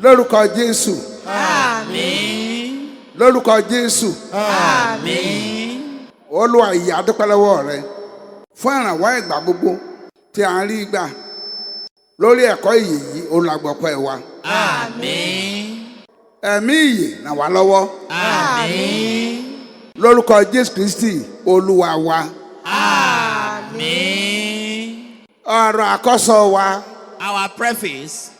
lórúkọ Jésù. Àmín. Lórúkọ Jésù. Àmín. Olúwa ìyà dúpẹ́ lọ́wọ́ rẹ fún ìrànwọ́ ìgbà gbogbo tí a ń rí gbà lórí ẹ̀kọ́ ìyè yìí olùgbọ̀pọ̀ wa. Àmín. Ẹ̀mí ìyè ràn wá lọ́wọ́. Àmín. Lórúkọ Jésù Kristi Olúwa wa. Àmín. Ọ̀rọ̀ àkọ́sọ wa. Our preface,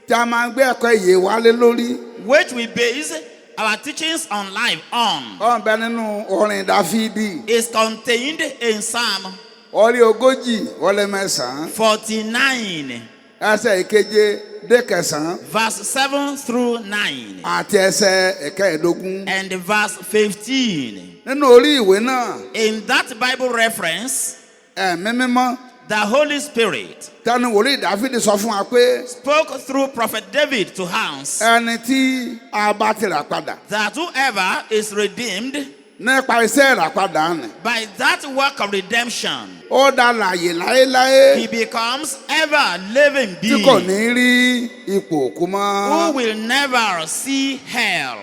Tí a máa ń gbé ẹ̀kọ́ ìyè wa lé lórí. which we base our teachings on life on, Ó ń bẹ nínú orin Dáfídì. is contained in Psalm Orí 149. 49, Ẹsẹ̀ ìkeje dé kẹsàn-án. verse 7 through 9, Àti ẹsẹ̀ ìkẹẹ̀dógún. and verse 15. Nínú orí ìwé náà, In that Bible reference, Ẹ̀mí mímọ́ the Holy Spirit tẹnu wòlíì Dáfídì sọ fún wa pé spoke through Prophet David to Hans ẹni tí a bá ti rà padà that whoever is redeemed nípa iṣẹ́ ìràpadà nì by that work of redemption, ó dá láàyè láéláé he becomes ever living tí kò being ní rí ipò òkú who mọ́. will never see hell.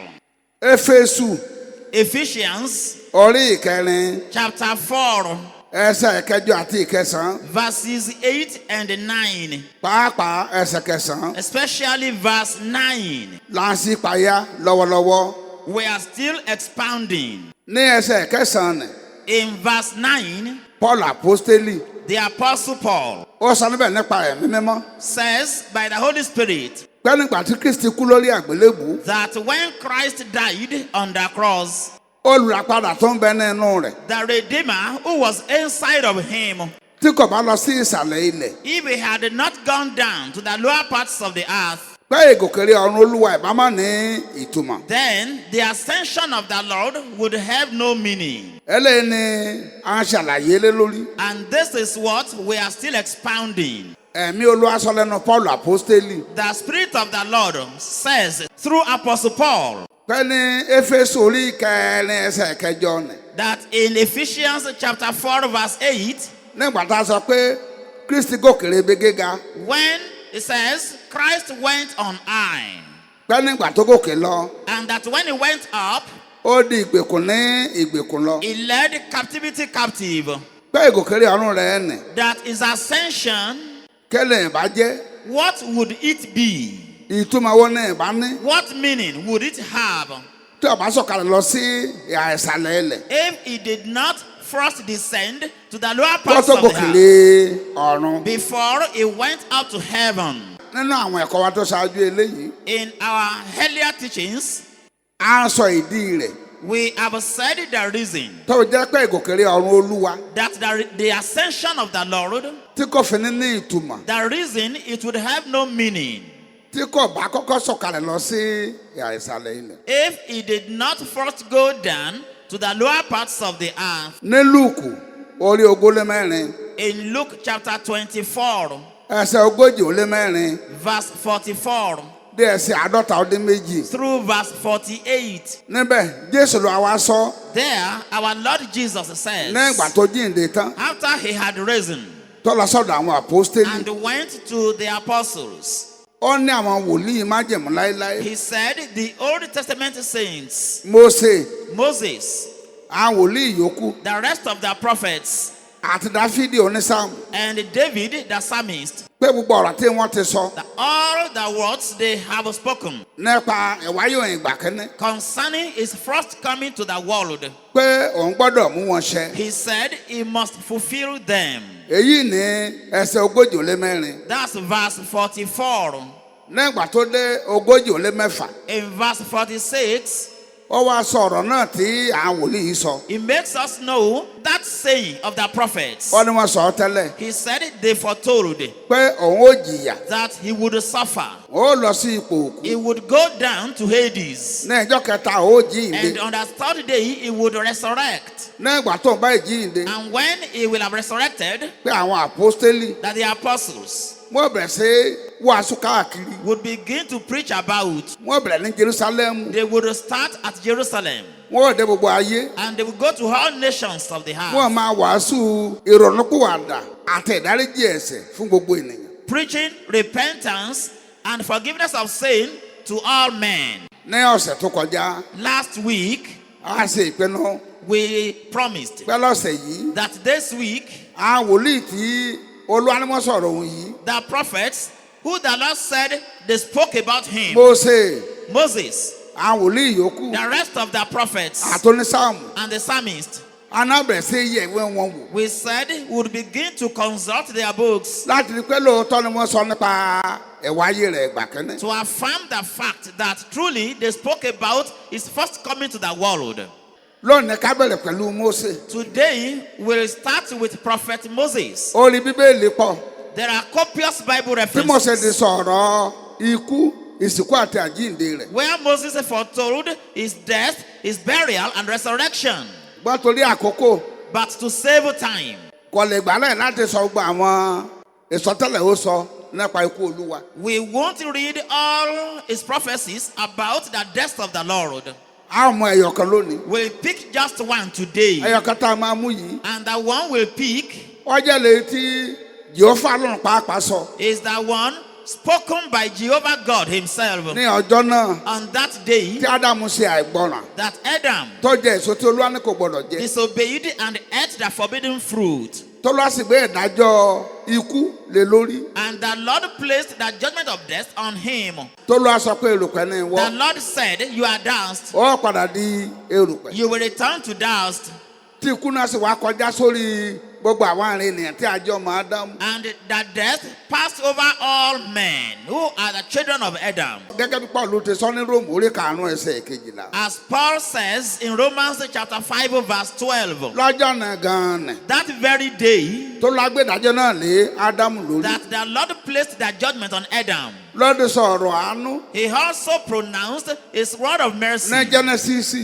Éfésù Ephesians orí ìkẹrin chapter 4 ẹsẹ̀ ìkẹjọ àti ìkẹsàn-án verses 8 and 9, pàápàá ẹsẹ̀ kẹsàn-án especially verse 9, là ń ṣí payá lọ́wọ́lọ́wọ́. we are still expounding. Ní ẹsẹ̀ kẹsàn-án nì In verse 9, Paul apostoli the Apostle Paul ó sọ níbẹ̀ nípa ẹ̀mí mímọ́ says by the Holy Spirit pé nígbà tí Kristi kú lórí àgbélébùú that when Christ died on the cross, olùràpadà tó ń bẹ nínú rẹ̀ the Redeemer who was inside of him, tí kò bá lọ sí ìsàlẹ̀ ilẹ̀ if he had not gone down to the lower parts of the earth, pé ìgòkèrè ọ̀run Olúwa ìbámá ní ìtumọ̀. then the ascension of the Lord would have no meaning. Eléyìí ni à ń ṣàlàyé lé lórí. And this is what we are still expounding. Ẹ̀mí Olúwa sọ lẹ́nu Paul apostoli The Spirit of the Lord says through Apostle Paul pé ní Éfésù orí ìkẹrin ẹsẹ̀ kẹjọ nì that in Ephesians chapter 4 verse 8, nígbà tá a sọ pé Kristi gòkèrè ibi gíga when it says Christ went on high, pé nígbà tó gòkè lọ and that when he went up, ó di ìgbèkùn ní ìgbèkùn lọ he led captivity captive, pé ìgòkèrè ọ̀run rẹ̀ nì that his ascension, kẹ́lẹ̀ ìbá jẹ́ what would it be? ìtumọ̀ wo ní ìbá ní What meaning would it have tí ó bá sọ̀kalẹ̀ lọ sí ìhà ìsàlẹ̀ ilẹ̀ if he did not first descend to the lower tó parts tó of the gòkèrè earth ọ̀run. before he went up to heaven? Nínú àwọn ẹ̀kọ́ wa tó ṣáájú eléyìí In our earlier teachings, à ń sọ ìdí rẹ̀ we have said the reason tó jẹ́ pé ìgòkèrè ọ̀run Olúwa that the ascension of the Lord, tí kò fi ní ní ìtumọ̀ the reason it would have no meaning tí kò bá kọ́kọ́ sọ̀kalẹ̀ lọ sí ìhà ìsàlẹ̀ ilẹ̀. if he did not first go down to the lower parts of the earth. Ní Lúùkù orí ogún lé mẹ́rin In Luke chapter 24, ẹsẹ̀ ogójì ó lé mẹ́rin verse 44 dé ẹsẹ̀ àádọ́ta ó dín méjì. through verse 48, Níbẹ̀ Jésù ló wá sọ there our Lord Jesus says, ní ìgbà tó jíǹde tán after he had risen tó lọ sọ́dọ̀ àwọn àpọ́stélì and went to the apostles, ó ní àwọn wòlíì májẹ̀mú láéláé he said the Old Testament saints, Mósè Moses, àwọn wòlíì yòókù the rest of the prophets, àti Dáfídì onísáàmù and David the psalmist, pé gbogbo ọ̀rọ̀ tí wọ́n ti sọ that all the words they have spoken nípa ìwáyé ìgbà kínní concerning his first coming to the world, pé òun gbọ́dọ̀ mú wọn ṣẹ. he said he must fulfill them. Èyí ní ẹsẹ̀ ogójì ó lé mẹ́rin. That's verse 44. Nígbà tó dé ogójì ó lé mẹ́fà In verse 46, ó wá sọ ọ̀rọ̀ náà tí àwọn wòlíì yìí sọ. it makes us know that saying of the prophets. Wọ́n ní wọ́n sọ ọ́ tẹ́lẹ̀ He said they foretold pé òun ó jìyà that he would suffer. ó lọ sí ipò òkú He would go down to Hades. ní ìjọ́ kẹta ó jíǹde. And on the third day, he would resurrect. Nígbà tó ń bá ìjíǹde And when he will have resurrected, pé àwọn àpọ́stélì that the apostles wọ́n bẹ̀rẹ̀ sí wàásù káàkiri. would begin to preach about. Wọ́n bẹ̀rẹ̀ ní Jerusalem. They would start at Jerusalem. Wọ́n dé gbogbo ayé. And they would go to all nations of the earth, Wọ́n máa wàásù ìrònúpìwàdà àti ìdáríjì ẹ̀ṣẹ̀ fún gbogbo ènìyàn. preaching repentance and forgiveness of sin to all men. Ní ọ̀sẹ̀ tó kọjá Last week, a ṣe ìpinnu we promised pé lọ́sẹ̀ yìí that this week, àwọn wòlíì tí Olúwa ní wọ́n sọ̀rọ̀ òun yìí the prophets who the Lord said they spoke about him, Mósè Moses, àwọn wòlíì yòókù the rest of the prophets, àtúnísàmù and the psalmist, anábẹ̀rẹ̀ sí yẹ̀ ìwé wọn wò we said we would begin to consult their books láti rí pé lóòótọ́ ni wọ́n sọ nípa ẹ̀wá ayé rẹ̀ ìgbà kẹ́ni. to affirm the fact that truly they spoke about his first coming to the world. Lónìí ká bẹ̀rẹ̀ pẹ̀lú Mósè. Today, we'll start with Prophet Moses. Orí Bíbélì pọ̀ There are copious Bible tí Mósè ti references sọ̀rọ̀ ikú ìsìnkú àti àjíǹde rẹ̀. where Moses foretold his death, his burial, and resurrection. Gbọ́n torí àkókò But to save time, kò lè gbálẹ̀ láti sọ gbogbo àwọn ìsọtẹ́lẹ̀ ó sọ nípa ikú Olúwa. We won't read all his prophecies about the death of the Lord. A ó mú ẹyọ kan lónìí. We'll pick just one today. Ẹyọ kan tá a máa mú yìí. And the one we'll pick Ó jẹ́ lèyí tí Jèhófà Ọlọ́run pàápàá sọ is the one spoken by Jehovah God himself ní ọjọ́ náà on that day tí Ádámù ṣe àìgbọràn that Adam tó jẹ èso tí Olúwa ní kò gbọdọ̀ jẹ. disobeyed and ate the forbidden fruit. Tó lọ sì gbé ìdájọ́ ikú lé lórí. And the Lord placed the judgment of death on him. Tó lọ sọ pé erùpẹ̀ ní The ìwọ. Lord said, you are dust. Ó padà di erùpẹ̀. You will return to dust. Tí ikú náà sì wá kọjá sórí gbogbo àwọn àárín ènìyàn tí a jẹ́ ọmọ Ádámù. And the death passed over all men who are the children of Adam. Gẹ́gẹ́ bí Paul ti sọ ní Róòmù orí 5:12. As Paul says in Romans chapter 5 verse 12. Lọ́jọ́ náà gan-an That very day tó lọ gbé ìdájọ́ náà lé Ádámù lórí. that the Lord placed the judgment on Adam, Lọ́dún sọ ọ̀rọ̀ àánú he also pronounced his word of mercy. ní Genesis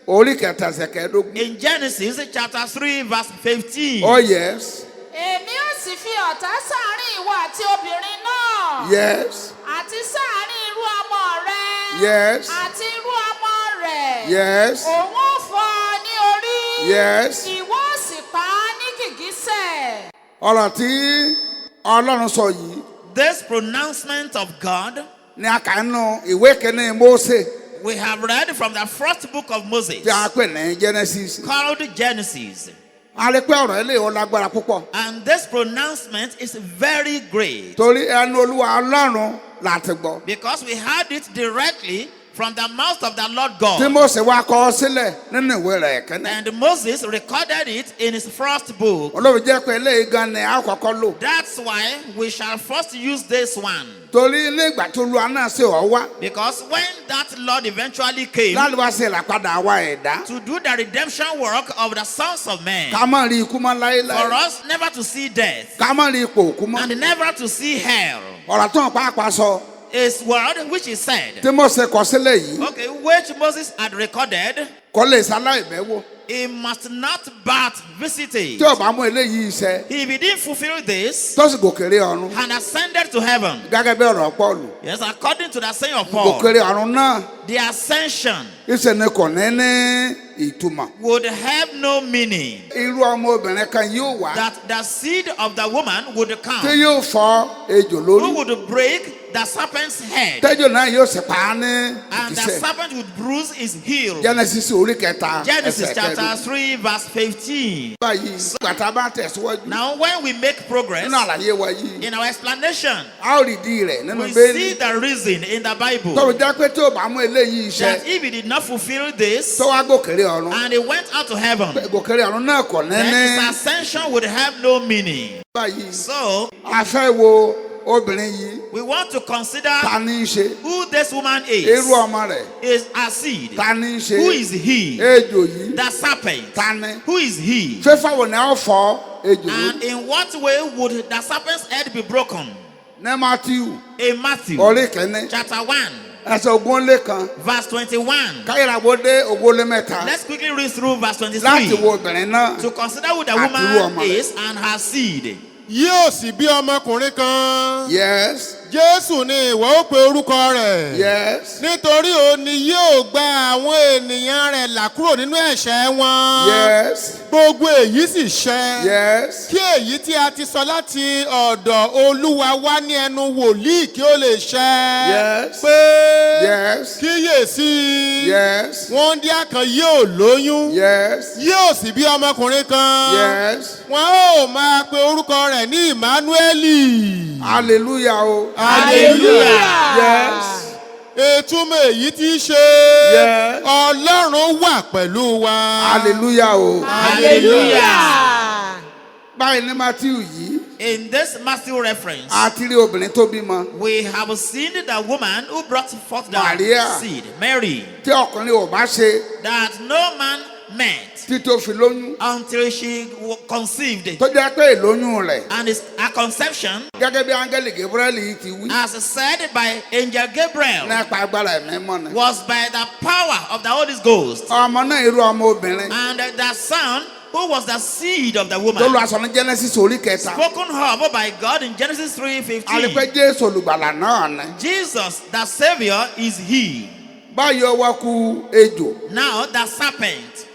orí 3:15. In Genesis chapter 3 verse 15. Oh yes, Èmi ó sì fi ọ̀tá sáàárín ìwọ àti obìnrin náà. yes, Àti sáàárín irú ọmọ rẹ. yes, Àti irú ọmọ rẹ̀. yes, Òun ó fọ́ ọ ní orí. yes. Ìwọ ó sì pa á ní gìgísẹ̀. Ọ̀rọ̀ tí Ọlọ́run sọ yìí This pronouncement of God ni a kà nínú ìwé kìíní Mósè we have read from the first book of Moses tí a pè ní Genesis. called Genesis. A rí pé ọ̀rọ̀ eléyìí ó lágbára púpọ̀. And this pronouncement is very great Torí ẹnu Olúwa Ọlọ́run láti gbọ́. because we heard it directly from the mouth of the Lord Tí God. Mósè wá kọ sílẹ̀ nínú ìwé rẹ̀ kìíní. And Moses recorded it in his first book. Olóòfin jẹ́ pé eléyìí gan ni a kọ́kọ́ lò. That's why we shall first use this one. Torí ilé ìgbà tó Olúwa náà ṣe ọ̀ wá. Because when that Lord eventually came Láti wá ṣe ìràpadà àwa ẹ̀dá. to do the redemption work of the sons of men, Ká má rí ikú mọ́ for láéláé. us never to see death Ká má rí ipò òkú mọ́. and never to see hell, Ọ̀rọ̀ tó ń pàápàá sọ his word which he said, tí Mósè kọ sílẹ̀ yìí okay, which Moses had recorded, kò lè ṣaláì bẹ́wò. he must not but visit it. Tí ò bá mú eléyìí ṣẹ If he didn't fulfill this tó sì gòkèrè ọ̀run. and ascended to heaven, Gẹ́gẹ́ bí ọ̀rọ̀ Pọ́ọ̀lù. yes, according to the saying of Paul, Gòkèrè ọ̀run náà the ascension ìṣe ni kò ní ní ìtumọ̀. would have no meaning. Irú ọmọ obìnrin kan yóò wá That the seed of the woman would tí come, yóò fọ́ ejò who lórí. would break the serpent's head, Tẹ́jọ́ náà yóò sì pa á ní and the ìkísẹ̀. serpent would bruise his heel. Genesis orí 3 Genesis ẹsẹ̀ chapter kẹrin. 3 verse 15. Báyìí gbàtà bá tẹ̀síwájú Now when we make progress nínú àlàyé wa yìí, in our explanation, a ó rí ìdí rẹ̀ nínú we see Bíbélì. the reason in the Bible Tó fi jẹ́ pé tí ò bá mú eléyìí ṣẹ that if he did not fulfill this tó wá gòkèrè ọ̀run. and he went out to heaven, Gòkèrè ọ̀run náà kò ní then ní his ascension would have no meaning. báyìí. So A fẹ́ wo obìnrin yìí we want to consider ta ní í ṣe. who this woman is. Irú ọmọ rẹ̀ Is a seed. ta ní í ṣe. Who is he? Ejò yìí The serpent. ta ní. Who is he? Fífà wo ni a ó fọ́ ejò And lórí. in what way would the serpent's head be broken? Ní Mátíù In Matthew orí kìíní chapter 1 ẹsẹ̀ ogún-lé-kan verse 21. káyìràwó dé ogún-lé-mẹ́ta Let's quickly read through verse láti 23 wo obìnrin náà. to consider who the Àti irú woman ọmọ rẹ̀. is and her seed. Yóò sì bí ọmọkùnrin kan. Yes, Jésù ni ìwọ ó pe orúkọ rẹ̀. yes, Nítorí òun ni yóò gba àwọn ènìyàn rẹ̀ là kúrò nínú ẹ̀ṣẹ̀ wọn. yes, Gbogbo èyí sì ṣẹ. yes. Kí èyí tí a ti sọ láti ọ̀dọ̀ Olúwa wá ní ẹnu wòlíì kí ó lè ṣẹ. Yes. Pé Yes, kíyèsí. yes, Wọ́ndíá kan yóò lóyún. yes, Yóò sì bí ọmọkùnrin kan. yes. Wọ́n ó máa pe orúkọ rẹ̀ ní Emmanueli. Hallelujah o. Hallelujah. Yes, Ètúmọ̀ èyí tí í ṣe. Yes. Ọlọ́run wà pẹ̀lú wa. hallelujah o. Hallelujah. Báyìí ní Mátíù yìí, In this Matthew reference, a ti rí obìnrin tó bímọ. we have seen the woman who brought forth the Maria. seed, Mary, Tí ọkùnrin ò bá ṣe that no man met tí tó fi lóyún. until she conceived. Tó jẹ́ pé ìlóyún rẹ̀ And her conception, gẹ́gẹ́ bí áńgẹ́lì Gabriel yìí ti wí. as said by Angel Gabriel, Nípa agbára ẹ̀mí mọ́ ni. was by the power of the Holy Ghost. Ọmọ náà irú ọmọ obìnrin. And the son who was the seed of the tó woman, lọ aṣọ ní Genesis orí kẹta. spoken of by God in Genesis 3:15. Àlùpẹ́ Jésù olùgbàlà náà ni. Jesus, the Savior, is He. Báyìí ó wá kù ejò. Now, the serpent.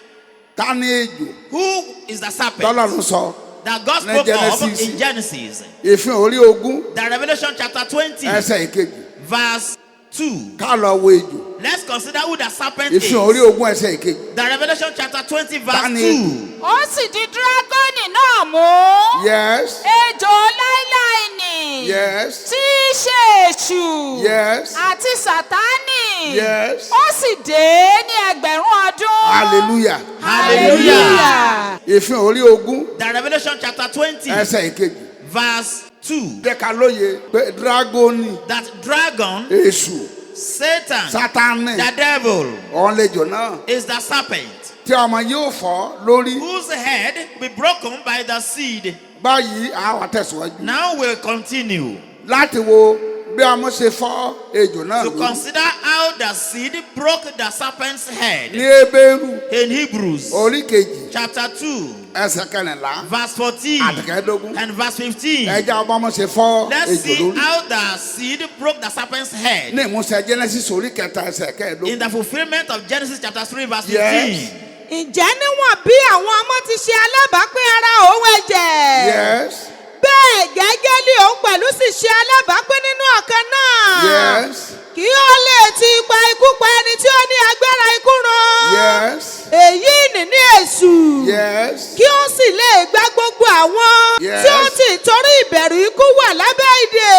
Ta ni ejò? Who is the serpent Tọ́lọ́run sọ. that God ní spoke Genesis. of in Genesis? Ìfihàn orí ogún The Revelation chapter 20, ẹsẹ̀ ìkejì. verse 2. Ká lọ wo ejò. Let's consider who the serpent is. Ìfihàn orí ogún ẹsẹ̀ ìkejì. The Revelation chapter 20, verse Dani. 2. ó sì di dírágọ́nì náà mú. Yes. ejò láíláí ni. Yes. tí í ṣe èṣù. Yes. àti sátánì. Yes. ó sì dé ní ẹgbẹ̀rún ọdún. Hallelujah. Hallelujah. Ìfihàn orí ogún The Revelation chapter 20, ẹsẹ̀ ìkejì. verse 2. Jẹ́ ká lóye pé dragoni, That dragon, èṣù, Satan, sátánì, the devil, ọ̀nlẹ́jọ náà is the serpent tí ọmọ yóò fọ́ lórí. whose head will be broken by the seed. Báyìí àwọn tẹ̀síwájú Now we'll continue láti wo bí ọmọ ṣe fọ́ ejò náà to lórí. consider how the seed broke the serpent's Ní head Hébérù in Hebrews orí kejì chapter 2, ẹsẹ̀ kẹrìnlá verse 14 àtìkẹ́dógún. and verse 15. Ẹja ọmọ ṣe fọ́ Let's ejò see lórí. how the seed broke the serpent's head Ní ìmúṣẹ Genesis orí kẹta ẹsẹ̀ kẹẹ̀dógún. in the fulfillment of Genesis chapter 3, verse 15. Yes. ǹjẹ́ níwọ̀n bí àwọn ọmọ ti ṣe alábàápín ara òun ẹ̀jẹ̀ Yes. bẹ́ẹ̀ gẹ́gẹ́ lé òun pẹ̀lú sì ṣe alábàápín nínú ọ̀kan náà Yes. kí ó lè ti ipa ikú pa ẹni tí ó ní agbára ikú run Yes. èyí nìní èṣù Yes. kí ó sì lè gba gbogbo àwọn Yes. tí ó ti torí ìbẹ̀rù ikú wà lábẹ́ ìdè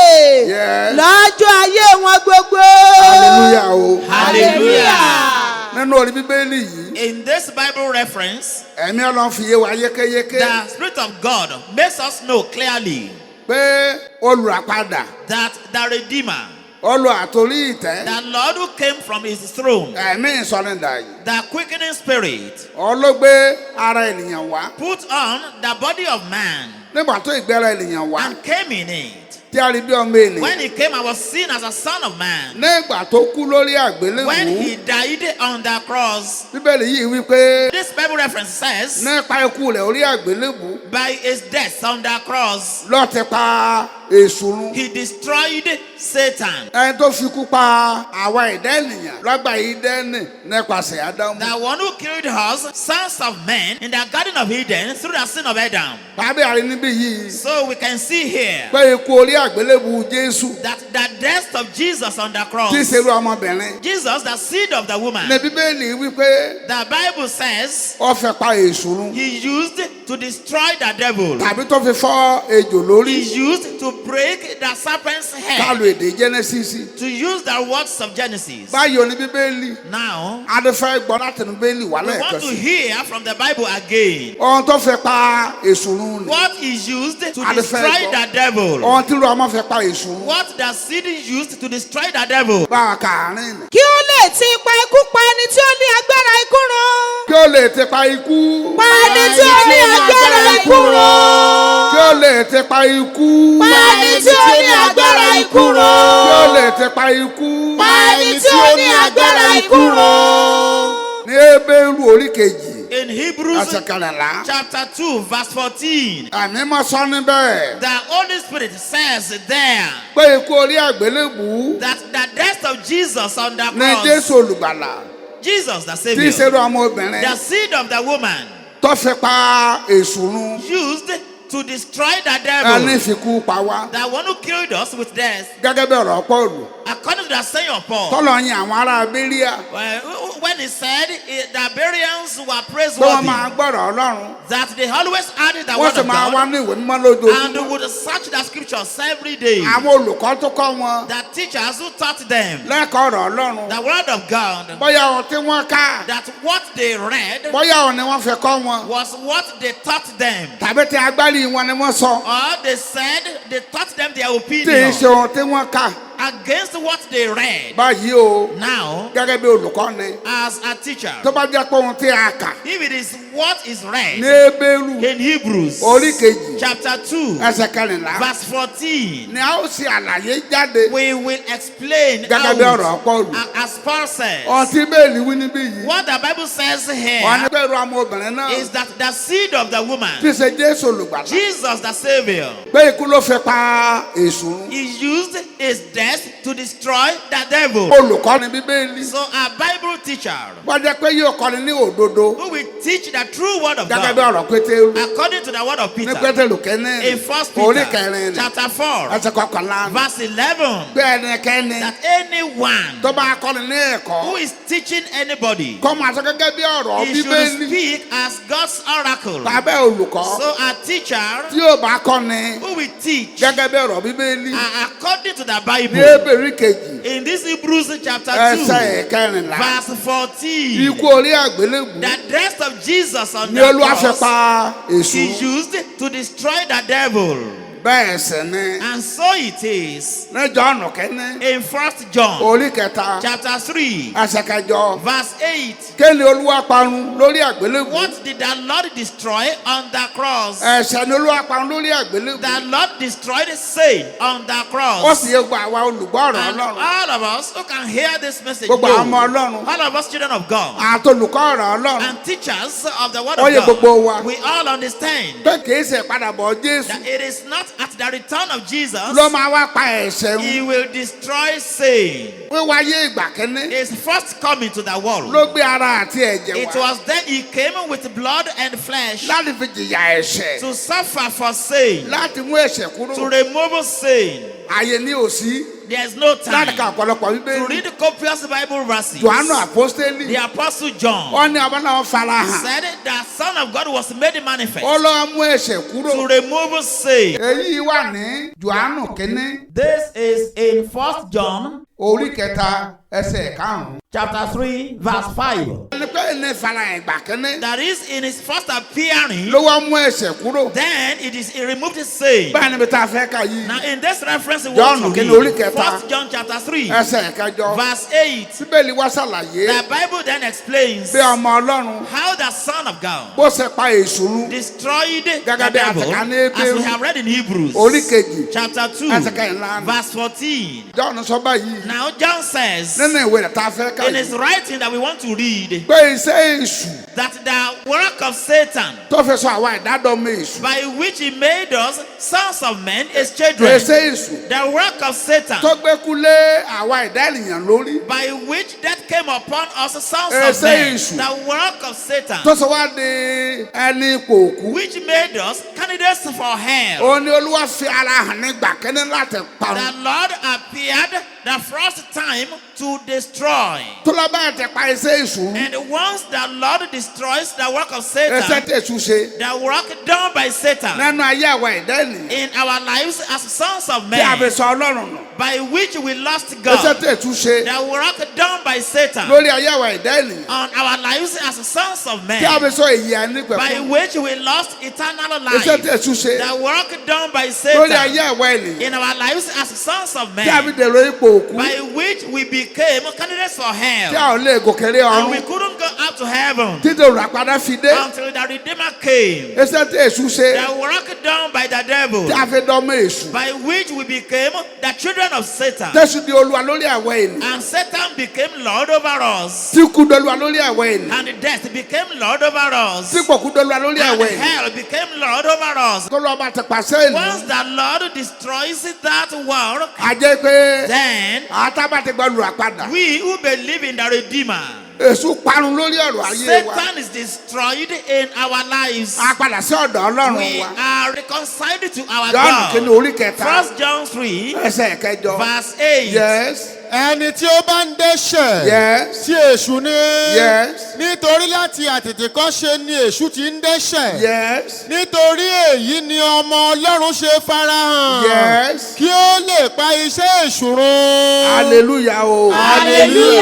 Yes. lọ́jọ́ ayé wọn gbogbo. Hallelujah o. Hallelujah. Nínú orí Bíbélì yìí, In this Bible reference, ẹ̀mí Ọlọ́run fi yé wa yékéyéké the Spirit of God makes us know clearly pé olùràpadà, that the Redeemer, olùàtòrí ìtẹ́, the Lord who came from his throne, ẹ̀mí ìsọnidà yìí, the quickening spirit, ọlọ́gbé ara ènìyàn wá. put on the body of man Nígbà tó ìgbéra ènìyàn wá, and came in it. tí a rí bí ọmọ When ènìyàn. he came, I was seen as a son of man. Nígbà tó kú lórí When àgbélébùú, he died on the cross, Bíbélì yìí wí pé this Bible reference says, nípa ikú rẹ̀ orí àgbélébùú by his death on the cross, ló ti pa èṣù run. he destroyed Satan, Ẹni tó fi kú pa àwa ẹ̀dá ènìyàn lọ́gbà Édẹ́nì nípasẹ̀ Ádámù. the one who killed us, sons of men, in the Garden of Eden through the sin of Adam. Tàbí àrí níbí yìí So we can see here pé ikú orí àgbélébùú Jésù that the death of Jesus on the cross, tí í ṣerú ọmọbìnrin. Jesus, the seed of the woman, Ní Bíbélì wí pé the Bible says ó fẹ́ pa èṣù run he used to destroy the devil. tàbí tó fi fọ́ ejò lórí. He used to break the serpent's head, Kálù èdè Genesis. to use the words of Genesis. Báyìí oní Bíbélì Now, a ti fẹ́ gbọ́ láti inú Bíbélì wá we lẹ́ẹ̀kan want to sí. hear from the Bible again Ohun tó fẹ́ pa èṣù run ni. what is used to A ti fẹ́ destroy gbọ́. the devil. Ohun tí irú ọmọ fẹ́ pa èṣù run. What the seed used to destroy the devil. Bá a kà á rìn ni. kí ó lè ti ipa ikú pa ẹni tí ó ní agbára ikú run Kí ó lè ti pa ikú. pa ẹni tí ó ní agbára ikú run Kí ó lè ti pa ikú. pa ẹni tí ó ní agbára ikú run Kí ó lè ti pa ikú. pa ẹni tí ó ní agbára ikú run. Ní Hébérù orí kejì In Hebrews ẹsẹ̀ kẹrìnlá. chapter 2, verse 14, Àmì mọ́ sọ níbẹ̀ the Holy Spirit says there pé ikú orí àgbélébùú that the death of Jesus on the ní cross, Jésù olùgbàlà Jesus the tí í Savior, ṣerú ọmọbìnrin the seed of the woman, tó fi pa èṣù run. used to destroy the Ẹni devil, fikú pa wá. the one who killed us with death. Gẹ́gẹ́ bí ọ̀rọ̀ Pọ́ọ̀lù. According to the saying of Paul, Tọ́lọ̀ yin àwọn ará Abíríà when he said the Bereans were pé wọ́n praiseworthy, máa gbọ́rọ̀ Ọlọ́run. that they always added the Wọ́n word sì of máa wá God ní ìwé mímọ́ lójoojúmọ́. and would search the scriptures every day. Àwọn olùkọ́ tó kọ́ wọn The teachers who taught them lẹ́kọ̀ọ́ ọ̀rọ̀ Ọlọ́run. the word of God, Bóyá ohun tí wọ́n ká, that what they read bóyá ohun ni wọ́n fẹ́ kọ́ wọn. was what they taught them, Tàbí tí agbárí wọn ni wọ́n sọ. or they said they taught them their Tí í opinion, ṣe ohun tí wọ́n ká. against what they read. báyìí o Now, gẹ́gẹ́ bí olùkọ́ni as a teacher, tó bá jẹ́ pé ohun tí a kà if it is what is ní read Hébérù in Hebrews orí kejì chapter 2, ẹsẹ̀ kẹrìnlá verse 14, ni a ó ṣe àlàyé jáde we will explain gẹ́gẹ́ bí ọ̀rọ̀ out, Pọ́ọ̀lù. as Paul says. Ohun tí Bíbélì wí níbí yìí What the Bible says wọ́n ní here bẹ́ẹ̀rù ọmọbìnrin náà is that the seed of the tí woman, ṣe Jésù olùgbàlà Jesus the Savior, pé ikú ló fi pa Èṣù run. he used his death to destroy the devil. Olùkọ́ni Bíbélì So a Bible teacher wọ́n jẹ́ pé yóò kọ́ni ní òdodo who will teach the true word of gẹ́gẹ́ bí God ọ̀rọ̀ Pétérù according to the word of ní Peter Pétérù kẹ́ni in 1 orí Peter kẹrin chapter 4 ẹsẹ̀ kọkànlá verse 11, pé ẹnikẹ́ni that anyone tó bá kọ́ni ní ẹ̀kọ́ who is teaching anybody, kọ́ máa sọ gẹ́gẹ́ bí ọ̀rọ̀ he should Bíbélì speak as God's oracle. tàbí olùkọ́ So a teacher tí yóò bá kọ́ni who will teach gẹ́gẹ́ bí ọ̀rọ̀ Bíbélì according to the ní Bible Hébérù kejì in this Hebrews chapter 2 ẹsẹ̀ kẹrìnlá verse 14, ikú orí àgbélébùú the death of Jesus on ni the Olúwa fi cross pa Èṣù is used to destroy the devil. bẹ́ẹ̀ sì ni And so it is ní Jọ́ọ̀nù kẹ́ni in 1 John orí kẹta chapter 3 ẹsẹ̀ kẹjọ verse 8. kéde Olúwa parun lórí àgbélébùú What did the Lord destroy on the cross? ẹ̀ṣẹ̀ ni Olúwa parun lórí àgbélébùú The Lord destroyed sin on the ó cross. sì yẹ gba àwa olùgbọ́ ọ̀rọ̀ And Ọlọ́run all of us who can hear this message gbogbo àwọn ọmọ know, Ọlọ́run all of us children of God àtolùkọ́ ọ̀rọ̀ Ọlọ́run and teachers of the word ó yẹ of gbogbo wa God, we all understand pé kìí ṣe ìpadàbọ̀ Jésù that it is not at the return of Jesus ló máa wá pa ẹ̀ṣẹ̀ run he will destroy sin. wíwáyé ìgbà kẹ́ni His first coming to the world, ló gbé ara àti ẹ̀jẹ̀ it wá was then he came with blood and flesh láti fi jìyà ẹ̀ṣẹ̀ to suffer for sin, láti mú ẹ̀ṣẹ̀ kúrò to remove sin. àyè ní òsì There's no láti ka time ọ̀pọ̀lọpọ̀ to Bíbélì read copious Bible verses. Jòhánù àpọ́stélì The Apostle John ó ní ọba náà fara hàn said that Son of God was made manifest ó lọ́ mú ẹ̀ṣẹ̀ kúrò to remove sin. èyí wà ní Jòhánù kínní This is in 1 John orí kẹta ẹsẹ̀ karùn-ún. chapter 3 verse 5. ẹni pé ní fara ìgbà kínní That is in his first appearing, ló wá mú ẹ̀ṣẹ̀ kúrò then he removed his sin. báyìí níbi tá a fẹ́ kà yìí Now in this reference we John want to kínní orí read kẹta 1 John chapter 3 ẹsẹ̀ kẹjọ verse 8. Bíbélì wá ṣàlàyé The Bible then explains bí ọmọ Ọlọ́run how the Son of God bó ṣe pa Èṣù run destroyed the Gẹ́gẹ́ bí devil, àtẹ̀ká ní as we Hébérù have read in Hebrews orí kejì chapter 2 ẹsẹ̀ kẹrìnlá verse 14. John sọ báyìí Now John says nínú ìwé rẹ̀ tá a fẹ́ kà in his yìí writing that we want to read pé iṣẹ́ Èṣù that the work of Satan tó fi sọ àwa ìdádọ́mọ Èṣù by which he made us sons of men, his children, iṣẹ́ Èṣù the work of Satan tó gbé kúlé àwa ìdá ènìyàn lórí by which death came upon us sons Ẹ of ṣe men, èṣù. the work of Satan tó sọ wá di ẹni ipò òkú which made us candidates for hell. òun ni Olúwa fi ara hàn nígbà kẹ́ni láti parun The Lord appeared the first time to destroy. tó lọ báyìí ti pa iṣẹ́ Èṣù run. And once the Lord destroys the work of iṣẹ́ Satan, tí Èṣù ṣe the work done by Satan nínú ayé àwa ìdá ènìyàn in our lives as sons of tí a fi men, sọ Ọlọ́run nù by which we lost iṣẹ́ God, tí Èṣù ṣe the work done by Satan lórí ayé àwa ìdá ènìyàn on our lives as sons of tí a men, fi sọ èyí ànípẹ̀ by fún which we lost eternal iṣẹ́ tí life, Èṣù ṣe the work done by lórí ayé Satan àwa ènìyàn in our lives as sons of tí a fi men, dèrò ipò òkú by which we became candidates for tí hell, a ò lè gòkèrè and we ọ̀run couldn't go up to heaven títí òràpadà fi dé until the Redeemer came. iṣẹ́ tí Èṣù ṣe The work done by the devil, tí a fi dọ́mọ Èṣù by which we became the children of Satan, tẹ̀sù di Olúwa lórí àwa ènìyàn and Satan became Lord over us, tí kú dọ́lúwa lórí àwa ènìyàn and death became Lord over us, tí pòkú dọ́lúwa lórí and àwa ènìyàn hell became Lord over us. tó lọ́ọ́ bá ti pàṣẹ ìlú Once the Lord destroys that work, a jẹ́ pé then àtàbà ti gbọ́ lùràpadà we who believe in the Redeemer, Èṣù parun lórí ọ̀rọ̀ ayé wa Satan is destroyed in our lives. a padà sí ọ̀dọ̀ Ọlọ́run We wa are reconciled to our Jọ́ọ̀nù kìíní God. orí kẹta 1 John 3 ẹsẹ̀ kẹjọ verse 8. yes ẹni tí ó bá ń dẹ́ṣẹ̀ yes tí èṣù ní yes nítorí láti àtètèkọ́ṣe ni èṣù ti ń dẹ́ṣẹ̀ yes nítorí èyí ni ọmọ Ọlọ́run ṣe farahàn yes kí ó lè pa iṣẹ́ èṣù run. hallelujah o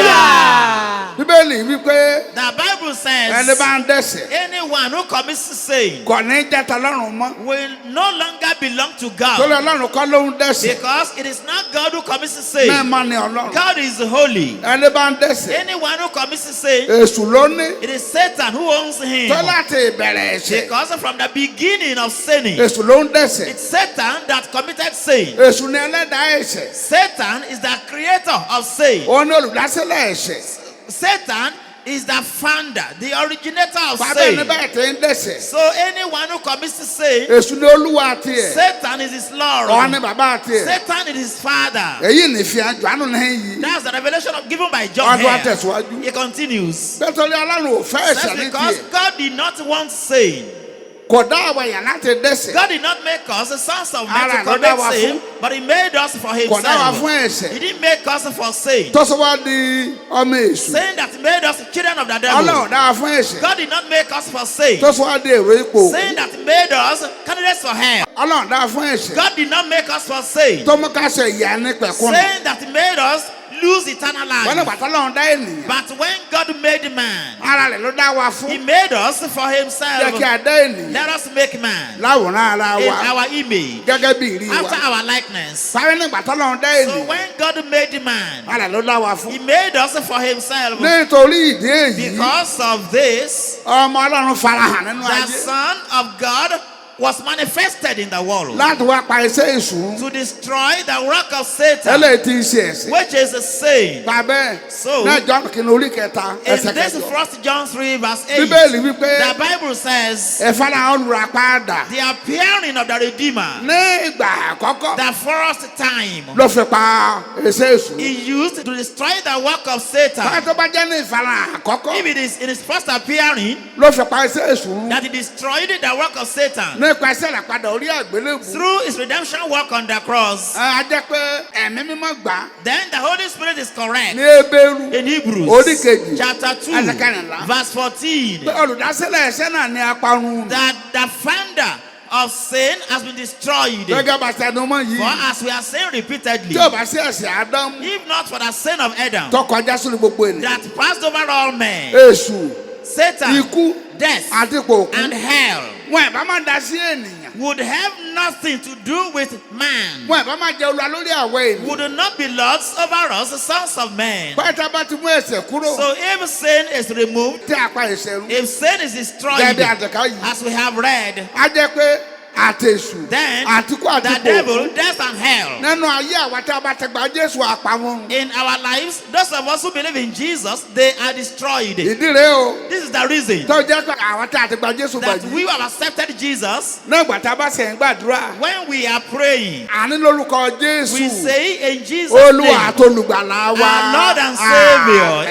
hallelujah. bíbélì wípé The Bible ẹni says bá ń dẹ́ṣẹ̀ anyone who commits sin kò ní jẹ́ tọlọ́run mọ́ will no longer belong to torí God, ọlọ́run kọ́ ló ń dẹ́ṣẹ̀ because it is not God who commits sin. mẹ́ẹ̀mọ́ ni ọlọ́run God is holy. ẹni bá ń dẹ́ṣẹ̀ Anyone who commits sin, èṣù ló ní it is Satan who owns him. tó láti ìbẹ̀rẹ̀ ẹ̀ṣẹ̀ Because from the beginning of sinning, èṣù ló ń dẹ́ṣẹ̀ it's Satan that committed sin. èṣù ni ẹlẹ́dàá ẹ̀ṣẹ̀ Satan is the creator of sin. òun ni olùdásílẹ̀ ẹ̀ṣẹ̀ Satan is the founder, the originator of bàbá ẹni sin. bẹ́ẹ̀ tí ń dẹ́ṣẹ̀ So anyone who commits sin, èṣù ni olúwa tiẹ̀ Satan is his Lord. òun ni bàbá tiẹ̀ Satan is his father. èyí ní fi àjọ̀ánù náà yìí That's the revelation given by John ọdún here. àtẹ̀síwájú He continues. nítorí ọlọ́run ò fẹ́ That's ẹ̀ṣẹ̀ ní because tiẹ̀ God did not want sin. kò dá àwọn èèyàn láti dẹ́ṣẹ̀ God did not make us the sons of men Ara to ló dá commit wa sin, but He made us for kò dá wa Himself. fún ẹ̀ṣẹ̀ He didn't make us for sin. tó sọ wá di ọmọ èṣù Saying that He made us children of the devil. ọlọ́run dá wa fún ẹ̀ṣẹ̀ God did not make us for sin. tó sọ wá di èrò ipò Saying that He made us candidates for hell. ọlọ́run dá wa fún ẹ̀ṣẹ̀ God did not make us for sin. tó mú ká ṣe ìyà ní pẹ̀kúnnù Saying that He made us lose eternal wọn ní life. bàtà ọlọ́run dá ènìyàn But when God made man, ara rẹ̀ ló dá wa He fún made us for jẹ́ Himself. kí a dá ènìyàn Let us make man láwòrán ara in wa our image, gẹ́gẹ́ bí ìrí after wa our likeness. sáré ní bàtà ọlọ́run dá So ènìyàn when God made man, ara rẹ̀ ló dá wa fún He made us for Himself. nítorí ìdí èyí Because of this, ọmọ ọlọ́run farahàn nínú the ayé Son of God was manifested in the world láti wá pa iṣẹ́ èṣù to destroy the work of Satan, eléyìí tí ń ṣe ẹ̀ṣẹ̀ which is a sin. bàbẹ́ So, náà John kìíní orí kẹta In ẹsẹ̀ this kẹjọ 1 John 3 verse 8, bíbélì wípé the Bible says, ẹ farahàn olùràpadà the appearing of the Redeemer, ní ìgbà àkọ́kọ́ the first time, ló fi pa iṣẹ́ èṣù He used to destroy the work of Satan. báyìí tó bá jẹ́ ní ìfarahàn àkọ́kọ́ If it is in His first appearing ló fi pa iṣẹ́ èṣù run that He destroyed the work of Satan nípa iṣẹ́ ìràpadà orí àgbélébù through His redemption work on the cross, a jẹ́ pé ẹ̀mí mímọ́ gbà á then the Holy Spirit is correct. ní Hébérù In Hebrews orí kejì chapter 2 ẹsẹ̀ kẹrìnlá verse 14, pé olùdásílẹ̀ ẹ̀ṣẹ̀ náà ní aparun that the founder of sin has been destroyed. gẹ́gẹ́ bá ṣẹnu mọ́ For yìí as we are saying repeatedly, tí ò bá sí ẹ̀ṣẹ̀ Ádámù if not for the sin of Adam tó kọjá sórí gbogbo ènìyàn that passed over all men, èṣù Satan, ikú death, àti ipò òkú and hell wọn ẹ̀ bá máa dá sí ènìyàn would have nothing to do with man, wọn ẹ̀ bá máa jẹ olúwa lórí àwọn ènìyàn would not be lords over us, the sons of men. báyìí tá a bá ti mú ẹ̀ṣẹ̀ kúrò So if sin is removed, tí a pa ẹ̀ṣẹ̀ run if sin is destroyed, gẹ́gẹ́ àtẹ̀ká yìí as we have read, á jẹ́ pé àtẹ̀sù then àtikú àti the ipò òkú devil, death, and hell nínú ayé àwa tí a bá ti gba Jésù àpamọ́ in our lives, those of us who believe in Jesus, they are destroyed. ìdí rèé o This is the reason tó jẹ́ pé àwa tí a ti gba Jésù that gbàjú we have accepted Jesus. nígbà tá a bá ṣe ń gbàdúrà When we are praying, àní lórúkọ Jésù we say in Jesus' Olúwa name, àti olùgbàlà wa our Lord and Savior,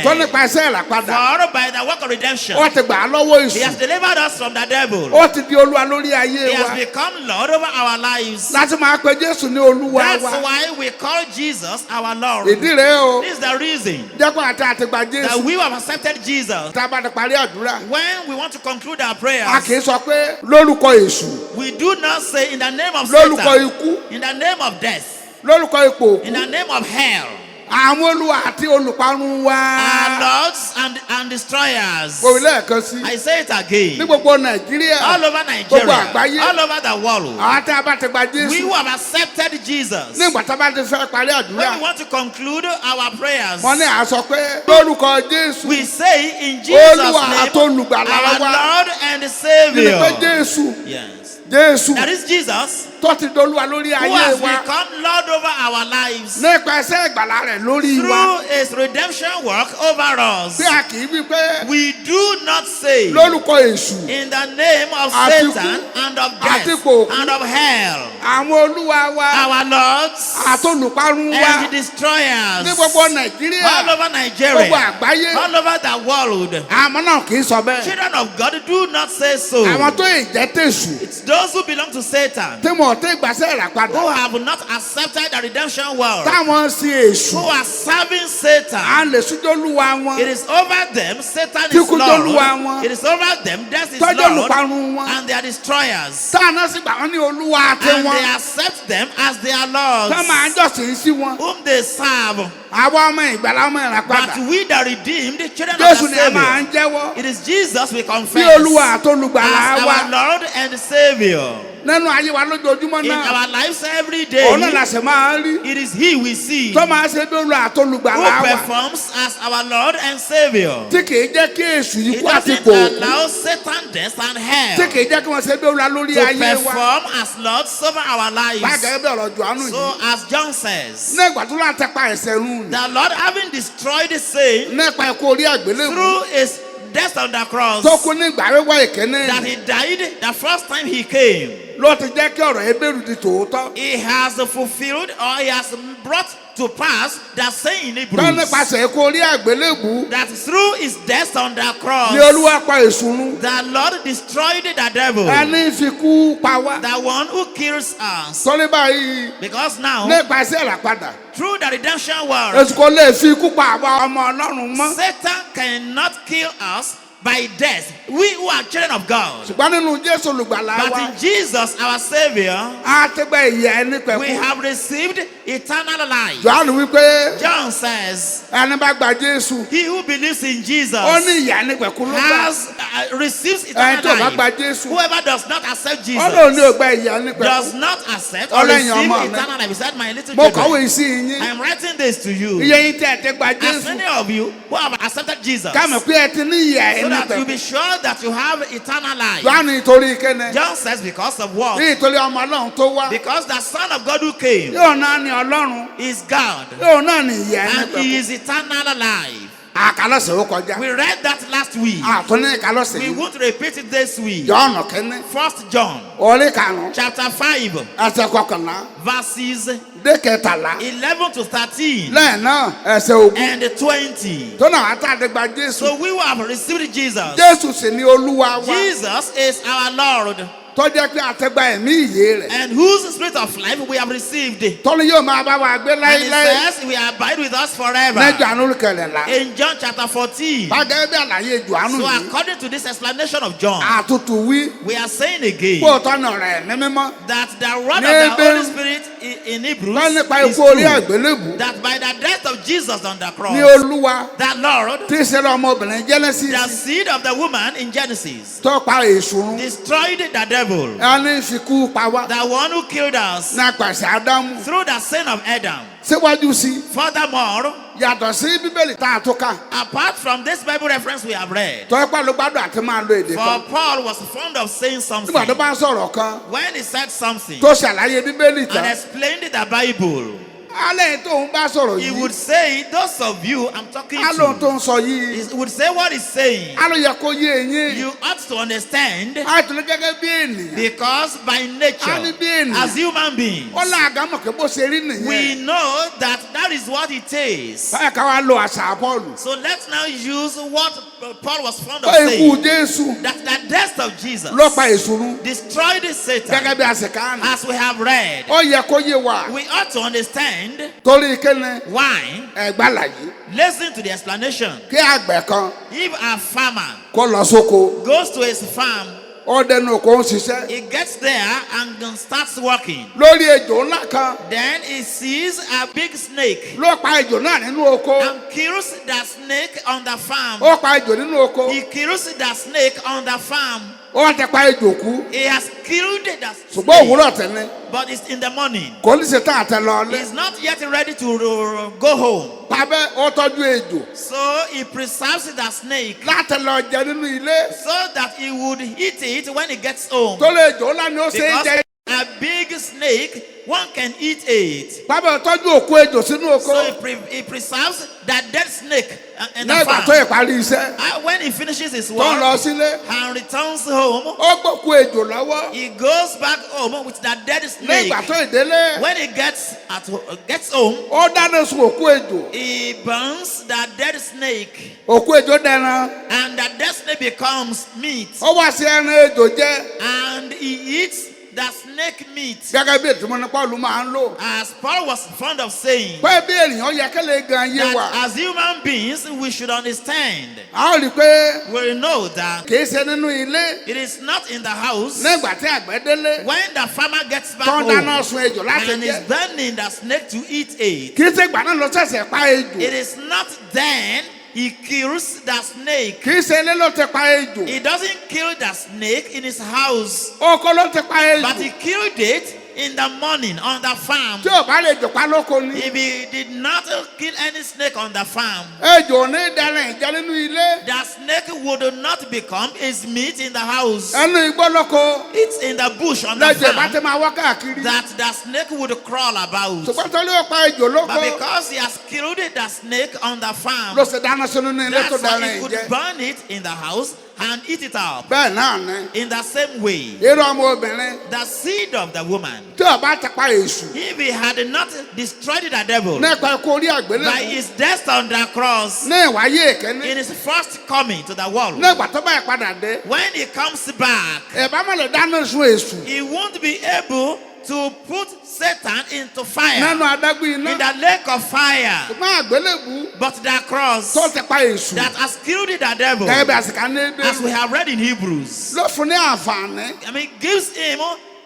tó amen. nípa iṣẹ́ ìràpadà For by the work of redemption, ó ti gbà á lọ́wọ́ He has èṣù delivered us from the devil. ó ti di olúwa lórí ayé He wa has become Lord over our lives. láti máa pe Jésù ní olúwa That's wa why we call Jesus our Lord. ìdí rèé o This is the reason jẹ́ pé àti àti gba that Jésù we have accepted Jesus. tá a bá ti parí àdúrà When we want to conclude our a prayers, kì í sọ pé lórúkọ èṣù we do not say in the name of lórúkọ Satan, ikú in the name of death, lórúkọ ipò òkú in the name of hell, àwọn olúwa àti olùparun wa our lords and destroyers. kò rí lẹ́ẹ̀kan sí I say it again. ní gbogbo Nàìjíríà All over gbogbo Nigeria, àgbáyé all over the world, àwọn tá a bá ti gba we Jésù who have accepted Jesus, nígbà tá a bá ti fẹ́ parí àdúrà when we want to conclude our prayers, wọ́n ní à sọ pé lórúkọ Jésù we say in Jesus' olúwa àti name, olùgbàlà our wa Lord and kí ni pé Savior. Jésù Yes. Jésù That is Jesus tó ti dolúwa lórí who ayé has wa become Lord over our lives nípa iṣẹ́ ìgbàlà rẹ̀ lórí wa through His redemption work over us. bí a kì í wí pé We do not say lórúkọ èṣù in the name of Àti Satan ikú, and of àti death ipò òkú. and of hell, àwọn olúwa wa our lords àti olùparun wa and the destroyers ní gbogbo Nàìjíríà all over gbogbo Nigeria, àgbáyé all over the world. àmọ́ náà kì í sọ bẹ́ẹ̀ Children of God do not say so. àwọn tó ìjẹ́ tèṣù It's those who belong to Satan, tí mo ọ̀tẹ́ ìgbàsẹ̀ ìràpadà. who have not accepted the redemption work, Táwọn ń sin èṣù. who are serving Satan. À ń lè sújólúwa wọn. It is over them, Satan Tí is kú jólúwa wọn. Lord. It is over them, death is Tọ́jú Lord, olùparun wọn. and they are destroyers. Táwọn náà sì gbà wọ́n ní olúwa àti And wọn. they accept them as their lords, Tá máa ń jọ́sìn sí wọn. whom they serve. Àwa ọmọ ìgbàlá ọmọ ìràpadà. But we, the redeemed, children of Jésù the ni a máa ń Savior, jẹ́wọ́. it is Jesus we Bí confess olúwa àti olùgbàlà as wa. our Lord and Savior. Nínú ayé wa lójoojúmọ́ In náà. our lives every Òun náà day, la sì máa ń rí. it is He we see Tó máa ṣe bí olúwa àti who olùgbàlà wa. performs as our Lord and Savior. Tí kìí jẹ́ kí èṣù yìí It kú àti doesn't kò. allow Satan, death, and Tí hell kìí jẹ́ kí wọ́n ṣe bí olúwa lórí to ayé wa. perform as Lords over our lives. Báàgẹ́ bí ọ̀rọ̀ Jòhánù So, yìí. as John says, Ní ìgbà tó láti pa ẹ̀ṣẹ̀ run. the Lord, having destroyed the sin Nípa ẹ̀kọ́ orí àgbélébùú. through His death on the cross, Tó kú ní ìgbà wíwá ìkíní. that He died the first time He came, Ló ti jẹ́ kí ọ̀rọ̀ Hébérù di tòótọ́. He has fulfilled, or He has brought to pass that saying in Tó Hebrews, nípasẹ̀ ẹ̀kọ́ orí àgbélébùú. that through His death on the cross, Ní olúwa pa èṣù run. the Lord destroyed the devil, Ẹni fi kú pa wá. the one who kills us. Sọ́ni báyìí. Because now, Nípasẹ̀ ìràpadà. through the redemption work, Èṣù kò lè fi ikú pa àwa ọmọ Ọlọ́run mọ́. Satan cannot kill us by death. We who are children of God. Ṣùgbọ́n nínú Jésù olùgbàlà But wa. in Jesus, our Savior, A ti gba ìyè ẹni we pẹ̀kú. have received eternal life. Jòhánù wípé John says, ẹni bá gba Jésù. he who believes in Jesus Ó ní ìyè ẹni pẹ̀kú ló gbà. has receives Ẹni tó bá eternal gba life. Jésù. Whoever does not accept Ó lóun ní Jesus ò gba ìyè ẹni pẹ̀kú. does not accept or Ọlẹ́yin receive ọmọ mi. eternal life. He said, my little Mo children, kọ̀wé sí yín. I am writing this to you. Iye yín tẹ́ ẹ ti gba As Jésù. many of you who have accepted Jesus, Káàmì pé ẹ ti ní ìyè so ẹni that you pẹ̀kú. be sure that you have eternal life. Jòhánù nítorí kíni. John says, because of what? Ní ìtorí ọmọ Ọlọ́run tó wá. Because the Son of God who came Yóò náà ní Ọlọ́run. is God, Yóò náà ní ìyè ẹni and He pẹ̀kú. is eternal life. Àkàlọ́sẹ̀ ó kọjá. We read that last week. Àtúní ìkàlọ́sẹ̀ We yìí. won't repeat it this week. Jòhánù kínní. 1 John Orí karùn-ún. chapter 5, Ẹsẹ̀ kọkànlá. verses Dé kẹtàlá. 11 to 13 Lẹ́yìn náà ẹsẹ̀ ogún. and 20. Tó náà wá tá a ti gba Jésù. So we who have received Jesus. Jésù sì ni Olúwa wa. Jesus is our Lord, Tó jẹ́ pé a ti gba ẹ̀mí ìyè rẹ̀. and whose spirit of life we have received. And Tọ́ni yóò máa bá wa gbé He láéláé. says, we abide with us forever. Ní Jòhánù kẹrìnlá. In John chapter 14. Bágẹ́ bí àlàyé Jòhánù So yìí. according to this explanation of John, Àtútù wí. we are saying again Kó o tọ́nà ọ̀rọ̀ ẹ̀mí mímọ́. that the word Ní of the Hebrew, Holy Spirit in Hebrews Wọ́n nípa is ikú orí true. àgbélébùú. That by the death of Jesus on the Ní cross, Olúwa that Lord, tí í ṣe ọmọbìnrin the Genesis seed of the woman in Genesis, tó pa èṣù run. destroyed the devil, Ẹni fi kú pa wá. the one who killed us Ní apàṣẹ Ádámù. through the sin of Adam. Síwájú sí i. Furthermore, Yàtọ̀ sí Bíbélì tá a tó ká. apart from this Bible reference we have read, Tọ́ ipá ló gbádùn àti máa lo èdè for kan. Paul was fond of saying something. Nígbà tó bá ń sọ̀rọ̀ kan When he said something tó ṣàlàyé Bíbélì and tán. explained the Bible, Alẹ́ tó ń bá sọ̀rọ̀ he yìí. would say, those of you I'm talking Alóhun tó to, ń sọ yìí. he would say what he's saying. Aló yẹ kó yé eyín. You ought to understand, Àìtúndé gẹ́gẹ́ bí ènìyàn. because by A ní nature, bí ènìyàn. as human beings, Ó lá àgámọ̀ pé bó ṣe rí we nìyẹn. know that that is what it is. Báyọ̀ ká wá lo àṣà Pọ́ọ̀lù. So let's now use what Paul was fond of Ó ikú saying, Jésù that the death of Jesus ló pa èṣù run. destroyed Satan, Gẹ́gẹ́ bí àṣekánì. as we have read. Ó yẹ kó yé wa. We ought to understand Torí kíni why. ẹ̀gbálàyé. Listen to the explanation. Kí àgbẹ̀ kan If a farmer kó lọ sóko. goes to his farm, Ó dẹnu oko ń ṣiṣẹ́. he gets there and starts working. Lórí ejò ńlá kan Then he sees a big snake ló pa ejò náà nínú oko. and kills the snake on the farm. Ó pa ejò nínú oko. He kills the snake on the farm. Ó wá ti pa ejò kú. He has killed the Ṣùgbọ́n snake, òwúrọ̀ tẹ̀lé. but it's in the morning. Kò ní ṣe tán àtẹ lọ lé. He's not yet ready to go home. Pàbẹ́ ó tọ́jú ejò. So he preserves the snake Láti lọ jẹ nínú ilé. so that he would eat it when he gets home. Tó lè ejò ńlá ni ó ṣe é Because jẹ. a big snake, one can eat it. Pàbẹ́ ó tọ́jú òkú ejò sínú oko. So he preserves that dead snake in the Nígbà tó farm. ìparí iṣẹ́. When he finishes his Tó ń lọ work sílé. and returns home, Ó gbókú ejò lọ́wọ́. he goes back home with that dead snake. Nígbà tó ìdélé. When he gets home, Ó dáná sun òkú ejò. he burns that dead snake, Òkú ejò dẹran. and that dead snake becomes meat, Ó wá sí ẹran ejò jẹ. and he eats the snake meat. gẹ́gẹ́ bí ètùmọ̀ ní Pọ́ọ̀lù máa ń lò. As Paul was fond of saying, pé bí ènìyàn yẹ kẹ́lẹ́ gan yé wa. that as human beings we should understand. a ó rí i pé We know that kì í ṣe nínú ilé. it is not in the house. nígbà tí àgbẹ̀ délé. When the farmer gets back tó ń dáná home sun ejò láti and is jẹ. burning the snake to eat it, kì í ṣe ìgbà náà ló ṣẹ̀ṣẹ̀ pa ejò. it is not then he kills the snake. kì í ṣe ilé ló ti pa ejò. He doesn't kill the snake in his house, oko ló ti pa but ejò. he killed it in the morning on the farm. tí ò bá lè jò pa lóko ni. If he did not kill any snake on the farm, ejò ò ní dára ìjẹ nínú ilé. the snake would not become his meat in the house. ẹnu igbó lóko. It's in the bush on the lẹ́jọ̀ bá ti farm máa wá káàkiri. that the snake would crawl about. ṣùgbọ́n tó lè pa ejò lóko. But because he has killed the snake on the farm, ló ṣe dáná sínú ní ilé tó that's why dára he could ìjẹ. burn it in the house and eat it up. bẹ́ẹ̀ náà ni. In the same way, irú ọmọ obìnrin. the seed of the woman, tí ò bá ti pa èṣù. if he had not destroyed the devil nípa ikú orí by àgbélébùú. his death on the cross ní ìwáyé ìkíní. in his first coming to the world, nígbà tó bá ìpadà dé. when he comes back, ẹ̀bá má lè dáná sun èṣù. he won't be able to put Satan into fire, nínú adágún in iná. the lake of fire. ṣùgbọ́n àgbélébùú But the cross tó ti pa èṣù. that has killed the devil, gẹ́gẹ́ bí àsìkò ní as we ebéèrú. have read in Hebrews, ló fún ní àǹfààní I mean, gives him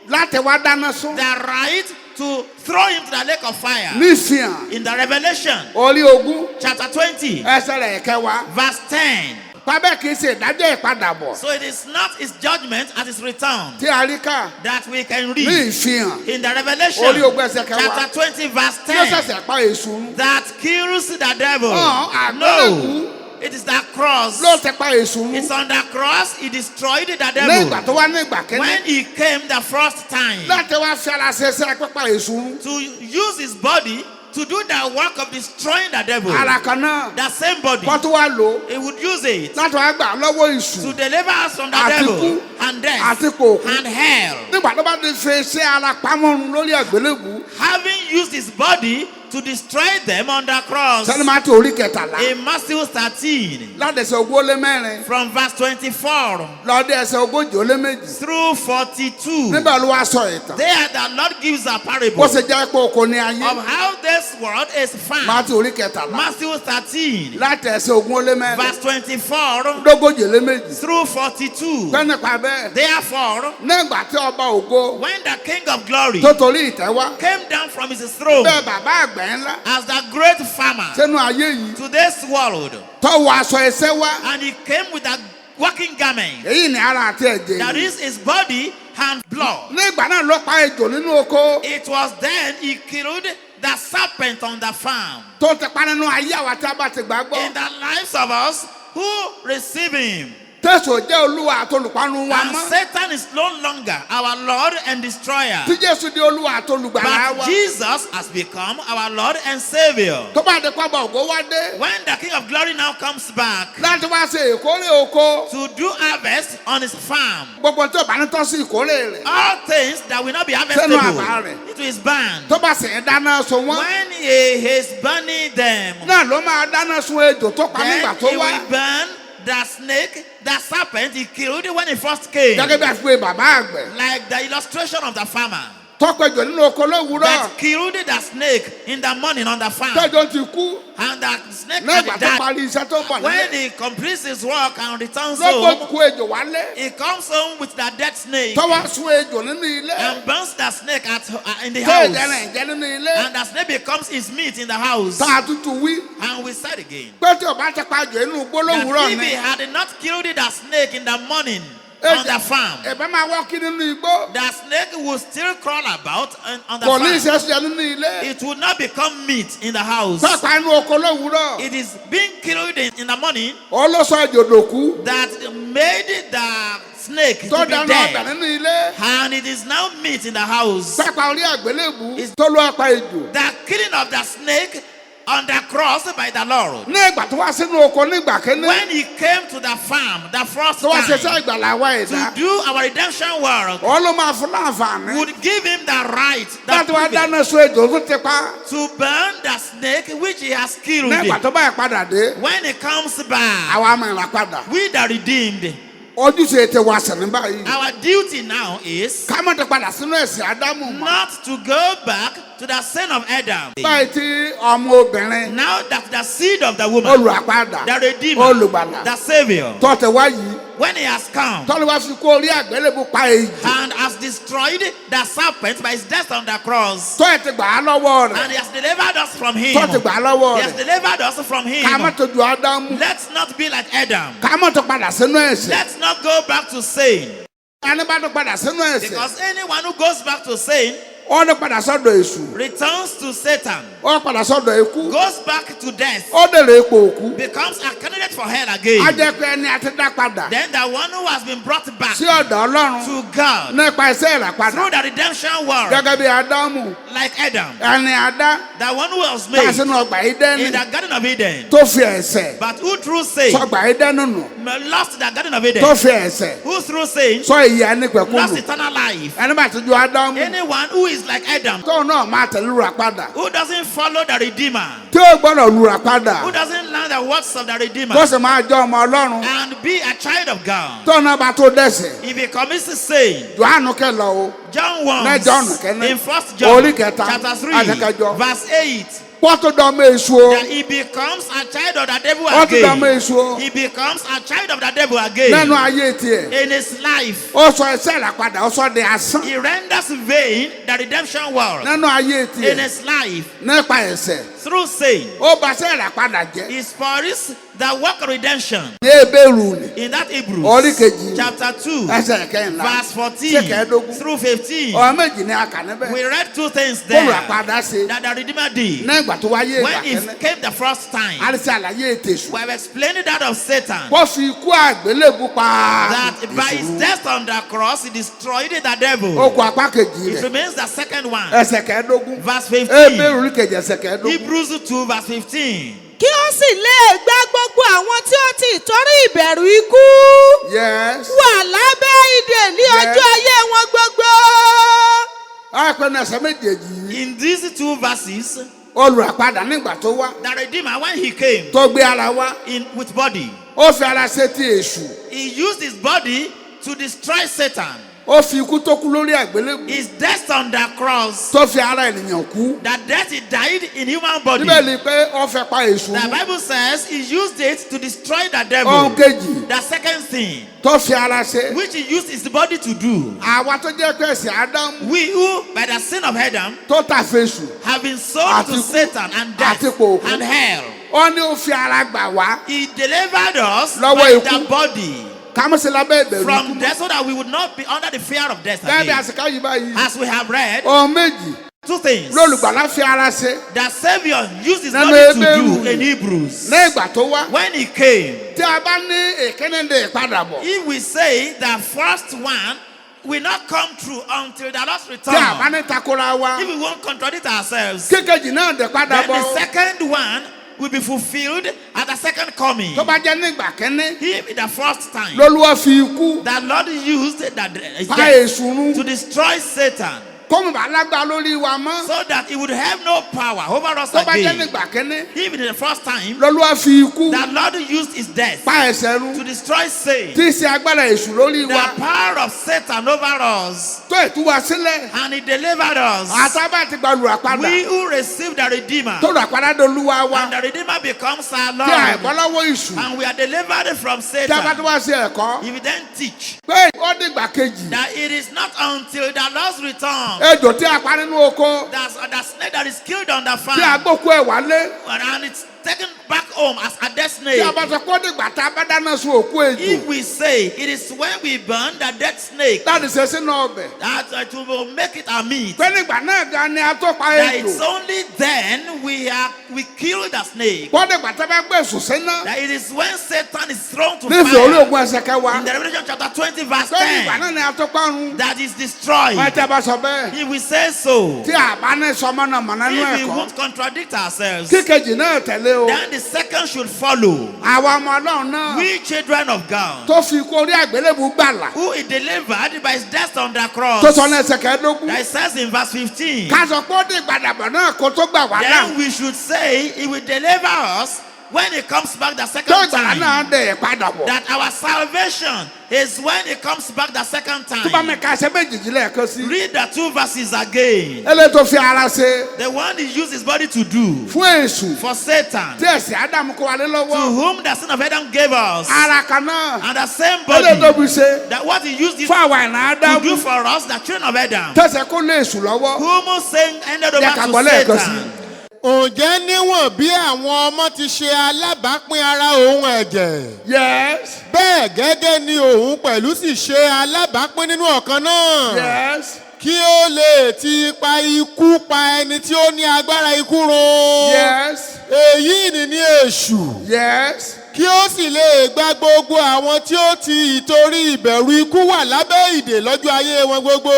láti wá dáná sun. the right to throw him to the lake of fire. nífìhàn In the Revelation orí ogún chapter 20, ẹsẹ̀ rẹ̀ kẹwàá. verse 10. pábẹ́ kì í ṣe ìdájọ́ ìpadàbọ̀ So it is not his judgment at his return tí a rí ká that we can ní read ìfihàn in the Revelation orí ogún ẹsẹ̀ kẹwàá. chapter 20, verse tí ó 10, ṣẹ̀ṣẹ̀ pa èṣù that kills the devil. àgbélébùú No, it is the cross. ló ti pa èṣù It's on the cross he destroyed the ní ìgbà devil. tó wá ní ìgbà kẹ́ni When he came the first time láti wá fi ara ṣe iṣẹ́ pípa èṣù to use his body to do the work of destroying the devil, ara kan náà the same body, wọ́n tún wá lò ó he would use it láti wá gbà lọ́wọ́ èṣù to deliver us from the Àti devil kú. and death àti kòkó. and hell. nígbà tó bá ti fi iṣẹ́ ara pamọ́run lórí àgbélébùú Having used his body to destroy them on the cross. sẹ́ni máa ti orí kẹtàlá In Matthew 13, láti ẹsẹ̀ ogún ó lé mẹ́rin from verse 24 lọ́dẹ ẹsẹ̀ ogójì ó lé méjì through 42, níbẹ̀ ló wá sọ ìtàn there the Lord gives a bó parable ṣe jẹ́ pé oko ní ayé of how this world is máa found. ti orí kẹtàlá Matthew 13, láti ẹsẹ̀ ogún ó lé mẹ́rin verse 24 lógójì ó lé méjì through 42. pẹ́ nípa bẹ́ẹ̀ Therefore, nígbà tí ọba ògo when the King of Glory tó torí ìtẹ́ wá came down from his throne bẹ́ẹ̀ bàbá àgbẹ̀ ńlá as the great farmer sínú ayé yìí to this world, tó wọ aṣọ ẹsẹ̀ wá and he came with a working garment, èyí ni ara àti ẹ̀jẹ̀ that yìí. is his body and blood. nígbà náà ló pa ejò nínú oko It was then he killed the serpent on the farm. tó ti pa nínú ayé àwa tí a bá ti gbàgbọ́ In the lives of us who receive him. tẹ̀sán jẹ́ olúwa àti olùpanu wa And mọ́ Satan is no longer our Lord and destroyer, tí jésù di olúwa àti olùgbàlà but wa Jesus has become our Lord and Savior. tó bá di pápá ògo wá dé When the King of Glory now comes back láti wá ṣe ìkórè oko to do harvest on his farm, gbogbo tí ò bá ní tọ́ sí ìkórè rẹ̀ all things that will not be àbá harvestable rẹ̀. into his barn, tó bá sì ń dáná sun wọ́n when he is burning them, náà ló máa dáná sun ejò tó pa nígbà then tó he wá will burn the snake, the serpent he killed when he first came. gẹ́gẹ́ bí a fi pe bàbá àgbẹ̀ Like the illustration of the farmer tọ́pọ̀ ejò nínú oko lówùúrọ̀ that killed the snake in the morning on the farm, tọ́jọ́ ti kú and the snake nígbà had tó died. parí iṣẹ́ tó bọ̀ When nílé he completes his work and returns lọ́gbọ̀n home, kú ejò wálé he comes home with the dead snake tọ́wọ́ sun ejò nínú ilé and burns the snake in the tó house, ìjẹrẹ ìjẹ nínú ilé and the snake becomes his meat in the house. tá a tútù wí And we said again pé tí o bá ti pa ejò inú igbó that lówùúrọ̀ if ni he had not killed the snake in the morning on the farm, ẹ̀bẹ̀ máa wọ́ kí nínú igbó the snake would still crawl about on the kò ní farm. ìṣẹ́sẹ́ nínú ilé It would not become meat in the house. tọ́pa inú oko lówùúrọ̀ It is being killed in the morning ó ló sọ ejò dòkú that made the snake tó to be dáná ọbẹ̀ dead, nínú ilé and it is now meat in the house. tọ́pa orí àgbélébù tó ló pa ejò The killing of the snake on the cross by the Lord. ní ìgbà tó wá sínú oko nígbà kíní When he came to the farm the first tó wá ṣe time iṣẹ́ ìgbàlà wa ẹ̀dá to do our redemption work, ó ló máa fún láǹfààní would give him the right, the láti wá privilege dáná sun ejò tó ti pa to burn the snake which he has killed. ní ìgbà tó bá yẹ padà dé When he comes back, àwa máa rà padà we the redeemed, ojúṣe ètè wa sẹ̀ ní báyìí. Our duty now is ká má ti padà sínú ẹ̀sìn ádámù mọ́. not to go back to the sin of Adam. báyìí tí ọmọ obìnrin Now that the seed of the woman, olùràpadà the Redeemer, olùgbàlà the Savior, tọ́tẹ̀ wá yìí when he has come tọ́lú wá fi kó orí àgbélébù pa èjì and has destroyed the serpent by his death on the cross, tó ẹ̀ ti gbà á lọ́wọ́ rẹ̀ and he has delivered us from him, tó ti gbà á lọ́wọ́ he has rẹ̀ delivered us from ká má him. tó ju ádámù Let's not be like Adam. ká má tó padà sínú ẹ̀sìn Let's not go back to sin, ẹni bá tó padà sínú ẹ̀sìn because anyone who goes back to sin ó ní padà sọ́dọ̀ èṣù returns to Satan, ó padà sọ́dọ̀ ikú goes back to death, ó dèrè ipò òkú becomes a candidate for hell á again. jẹ́ pé ẹni àti dá padà Then the one who has been brought back sí ọ̀dọ̀ ọlọ́run to God nípa iṣẹ́ ìràpadà through the redemption work, gẹ́gẹ́ bí ádámù like Adam, ẹni àdá the one who was tá made sínú ọgbà Édẹ́nì in the Garden of Eden, tó fi ẹ̀ṣẹ̀ but who through sin sọgbà Édẹ́nì nù lost the Garden of tó Eden, fi ẹ̀ṣẹ̀ who through sin sọ ìyè ẹnìpẹ̀kún lost nù eternal life. ẹni bá ti ju ádámù Anyone who is like Adam, tóun náà máa tẹ̀lé ìràpadà who doesn't follow the Redeemer, tí ó gbọ́dọ̀ lùràpadà who doesn't learn the words of the Redeemer, tó sì máa jẹ́ ọmọ ọlọ́run and be a child of God, tóun náà bá tó dẹ̀ṣẹ̀ if he commits sin, Jòhánù kẹlọ o John ní 1 Jòhánù kẹ́ni in 1 John orí kẹta chapter 3 àtẹkẹjọ verse 8, pọ́tù dọ́mọ èṣù o that he becomes a child of the devil pọ́tù dọ́mọ again. èṣù o He becomes a child of the devil nínú again. ayé tiẹ̀ In his life, ó sọ iṣẹ́ ìràpadà ó sọ di asán he renders vain the redemption work. nínú ayé In tiẹ̀ his life, nípa ẹ̀ṣẹ̀ through sin, ó bà iṣẹ́ ìràpadà jẹ́ he spoils the work of redemption. ní ebéèrú ni In that Hebrews orí kejì chapter 2 ẹsẹ̀ kẹrìnlá verse ṣé 14 kẹẹ̀ẹ́dógún through 15, ọ̀rọ̀ méjì ni a kà níbẹ̀ we read two things kó there lùràpadà ṣe that the Redeemer did ní ìgbà tó wáyé ìgbà when he kẹ́ni came the first time. àrísí àlàyé ètè èṣù We have explained that of Satan, kó fi ikú àgbélébù pa that by his èṣù death on the cross he destroyed the devil. ó kù apá kejì It rẹ̀ remains the second one, ẹsẹ̀ kẹẹ̀ẹ́dógún verse 15. ebéèrú ní kejì ẹsẹ̀ kẹẹ̀ẹ́dógún Hebrews 2 verse 15. kí ó sì lè gba gbogbo àwọn tí ó ti torí ìbẹ̀rù ikú yes wà lábẹ́ ìdè ní ọjọ́ ayé wọn gbogbo. àpẹ ní ẹsẹ̀ méjèèjì yìí In these two verses, olùràpadà nígbà tó wá the Redeemer, when he came tó gbé ara wá with body, ó fi ara ṣe ti èṣù he used his body to destroy Satan. ó fi ikú tó kú lórí àgbélébù His death on the cross, tó fi ara ènìyàn kú the death he died in human body. bíbélì pé ó fẹ́ pa èṣù The Bible says he used it to destroy the devil. ohun kejì The second thing, tó fi ara ṣe which he used his body to do, àwa tó jẹ́ pé ẹ̀sìn ádámù we who, by the sin of Adam, tó tà fèṣù have been sold to Àti- Satan and death àti pòkú. and hell. ó ní ó fi ara gbà wá He delivered us Lọ́wọ́ by ikú. the body kámọ́sí lábẹ́ ìbẹ̀rù ikú from death, so that we would not be under the fear of death bẹ́ẹ̀ bí again. àsìká yìí báyìí As we have read, ohun méjì two things lólùgbàlà fi ara ṣe that Savior used his Nínú body to Hébérù. do in Hebrews. ní ìgbà tó wá When he came, tí a bá ní ìkíníde ìpadàbọ̀ if we say the first one will not come true until the Lord's tí a bá return, ní takora wa if we won't contradict ourselves, kékejì náà dé then padàbọ̀ the second one will be fulfilled at the second coming. tó bá jẹ́ nígbà kínní If the first time lolúwa fi ikú the Lord used the pa death èṣù run to destroy Satan, kó mo bá lágbá lórí wa mọ́ so that he would have no power over us tó bá jẹ́ again. nígbà kínní If in the first time lolúwa fi ikú the Lord used his death pa ẹ̀ṣẹ̀ run to destroy sin, tí í ṣe agbára èṣù lórí the wa power of Satan over us, tó ìtú wa sílẹ̀ and he delivered us. àtàbà ti gba olùràpadà We who receive the Redeemer, tó olùràpadà dolúwa wa and the Redeemer becomes our tí àìbọ́ Lord, lọ́wọ́ èṣù and we are delivered from tí a bá tó Satan. wá sí ẹ̀kọ́ If we then teach pé ó dìgbà kejì that it is not until the Lord's return ejò tí a pa nínú oko that the snake that is killed on the tí a farm gbókú ẹ̀ wálé and it's taken back home as a dead tí a snake. bá sọ pé ó dìgbà tá a bá dáná sun òkú ejò If we say it is when we burn the dead snake láti ṣe sínú ọbẹ̀ that it will make it a meat, pé nígbà náà gan ni a tó pa that ejò it's only then we kill the snake. pé ó dìgbà tá a bá gbé èṣù síná That it is when Satan is thrown to nífẹ̀ẹ́ orí fire. ogun ẹsẹ̀ kẹwàá In the Revelation chapter 20 verse pé nígbà 10, náà ni a tó parun that is destroyed. wọ́n ti bá sọ bẹ́ẹ̀ If we say so, tí a bá ní sọmọ náà mọ̀ nínú if we ẹ̀kọ́ won't contradict ourselves, kíkejì náà tẹ̀lé o then the second should follow. àwa ọmọ ọlọ́run náà We children of God, tó fi ikú orí àgbélébù gbàlà who is delivered by his death on the tó cross, sọ ní ẹsẹ̀ kẹẹ̀ẹ́dógún that it says in verse 15, ká sọ pé ó dé ìgbàdàbọ̀ náà kó tó gbà wá là then we should say he will deliver us when he comes back the tó second ìgbàlá náà time. dẹ̀ padà bọ̀. That our salvation is when he comes back the second tó bá mi time. ka ẹsẹ̀ méjèèjì lẹ́ẹ̀kan sí. Read the 2 verses again. eléyìí tó fi ara ṣe The one he used his body to do fún èṣù for Satan, tí ẹ̀sìn ádámù kó wa lé to lọ́wọ́. whom the son of Adam gave us, ara kan náà and the same eléyìí tó body, fi ṣe that what he used it fún àwa ìran to do ádámù for us, the children of Adam, tẹ̀sẹ̀ kó lé èṣù lọ́wọ́. whom sin ended over Jẹ́ ká gbọ́ to lẹ́ẹ̀kan sí. Satan. ǹjẹ́ níwọ̀n bí àwọn ọmọ ti ṣe alábàápín ara òun ẹ̀jẹ̀ yes bẹ́ẹ̀ gẹ́gẹ́ ni òun pẹ̀lú sì ṣe alábàápín nínú ọ̀kan náà yes kí ó lè ti ipa ikú pa ẹni tí ó ní agbára ikú run yes èyí ni ní èṣù yes. kí ó sì lè gba gbogbo àwọn tí ó ti ìtorí ìbẹ̀rù ikú wà lábẹ́ ìdè lọ́jọ́ ayé wọn gbogbo.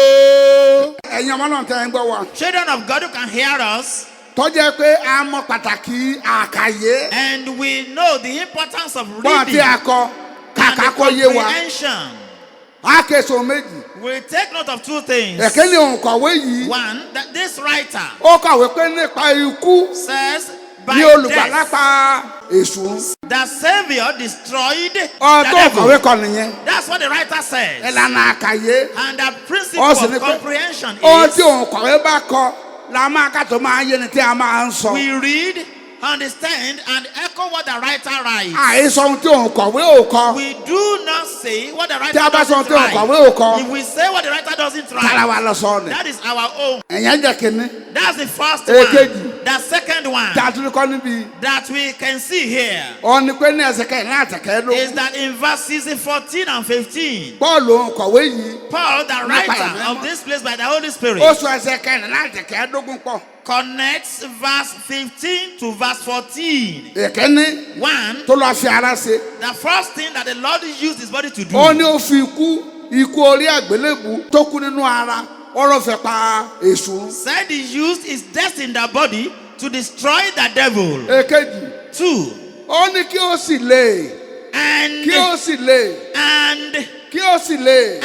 ẹ̀yin ọmọ náà tẹ́ ń gbọ́ wa. Children of God who can hear us, tó jẹ́ pé a mọ pàtàkì àkàyé and we know the importance of bọ́n reading àti akọ and kàkà the kó yé wa. comprehension. a kèso méjì. We take note of 2 things. ẹ̀kẹ́ ni òǹkọ̀wé yìí. One, that this writer ó kàwé pé nípa ikú says, by ní olùgbàlà death, pa èṣù. the Savior destroyed the ọ̀rọ̀ tó kọ̀wé devil. kọ nìyẹn. That's what the writer says. ìlànà àkàyé. And the principle ó sì ní of pé comprehension ohun is tí òǹkọ̀wé bá kọ la máa ká tó máa yé ni tí a máa ń sọ. we read, understand, and echo what the writer writes. àìsọ ohun tí òǹkọ̀wé ò kọ. We do not say what the writer Tí a bá sọ doesn't tí òǹkọ̀wé ò write. kọ. If we say what the writer doesn't tara write, wa lọ sọ ni. that is our own. ẹ̀yẹ́ jẹ́ kínní. That's the first Èkejì. one. The second one tá a tún kọ́ níbi. that we can see here ó ní pé ní ẹsẹ̀ kẹ́hìn láti kẹ́hìn is ló. that in verses 14 and 15, Pọ́ọ̀lù òǹkọ̀wé yìí. Paul, the Nípa writer ẹ̀mí of mímọ́. this place by the Holy Spirit, ó sọ ẹsẹ̀ kẹ́hìn láti kẹ́hìndógún pọ̀. connects verse 15 to verse 14. ìkíní One, tó lọ fi ara ṣe. the first thing that the Lord used his body to do ó ní ó fi ikú orí àgbélébù tó kú nínú ara ọ̀rọ̀ fẹ́ pa èṣù. said he used his death in the body to destroy the devil. èkejì 2, ó ní kí ó sì lè and kí ó sì lè kí ó sì lè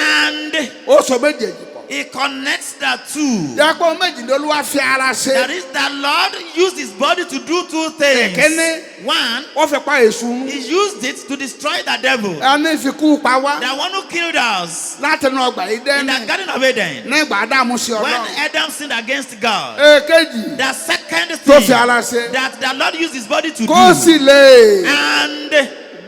ó sọ méjèèjì pọ̀. he connects the 2. yàpọ̀ méjì ni Olúwa fi ara That ṣe. is, the Lord used his body to do 2 things. Èkíní. One, ó fẹ́ pa èṣù. he used it to destroy the devil. ẹni fi kú pa wá The one who killed us láti inú ọgbà yìí in the dẹ́nu Garden of Eden nígbà Ádámù sí when Ọlọ́run. Adam sinned against God. èkejì The second tó thing fi ara ṣe. that the Lord used his body to kó do sì lè and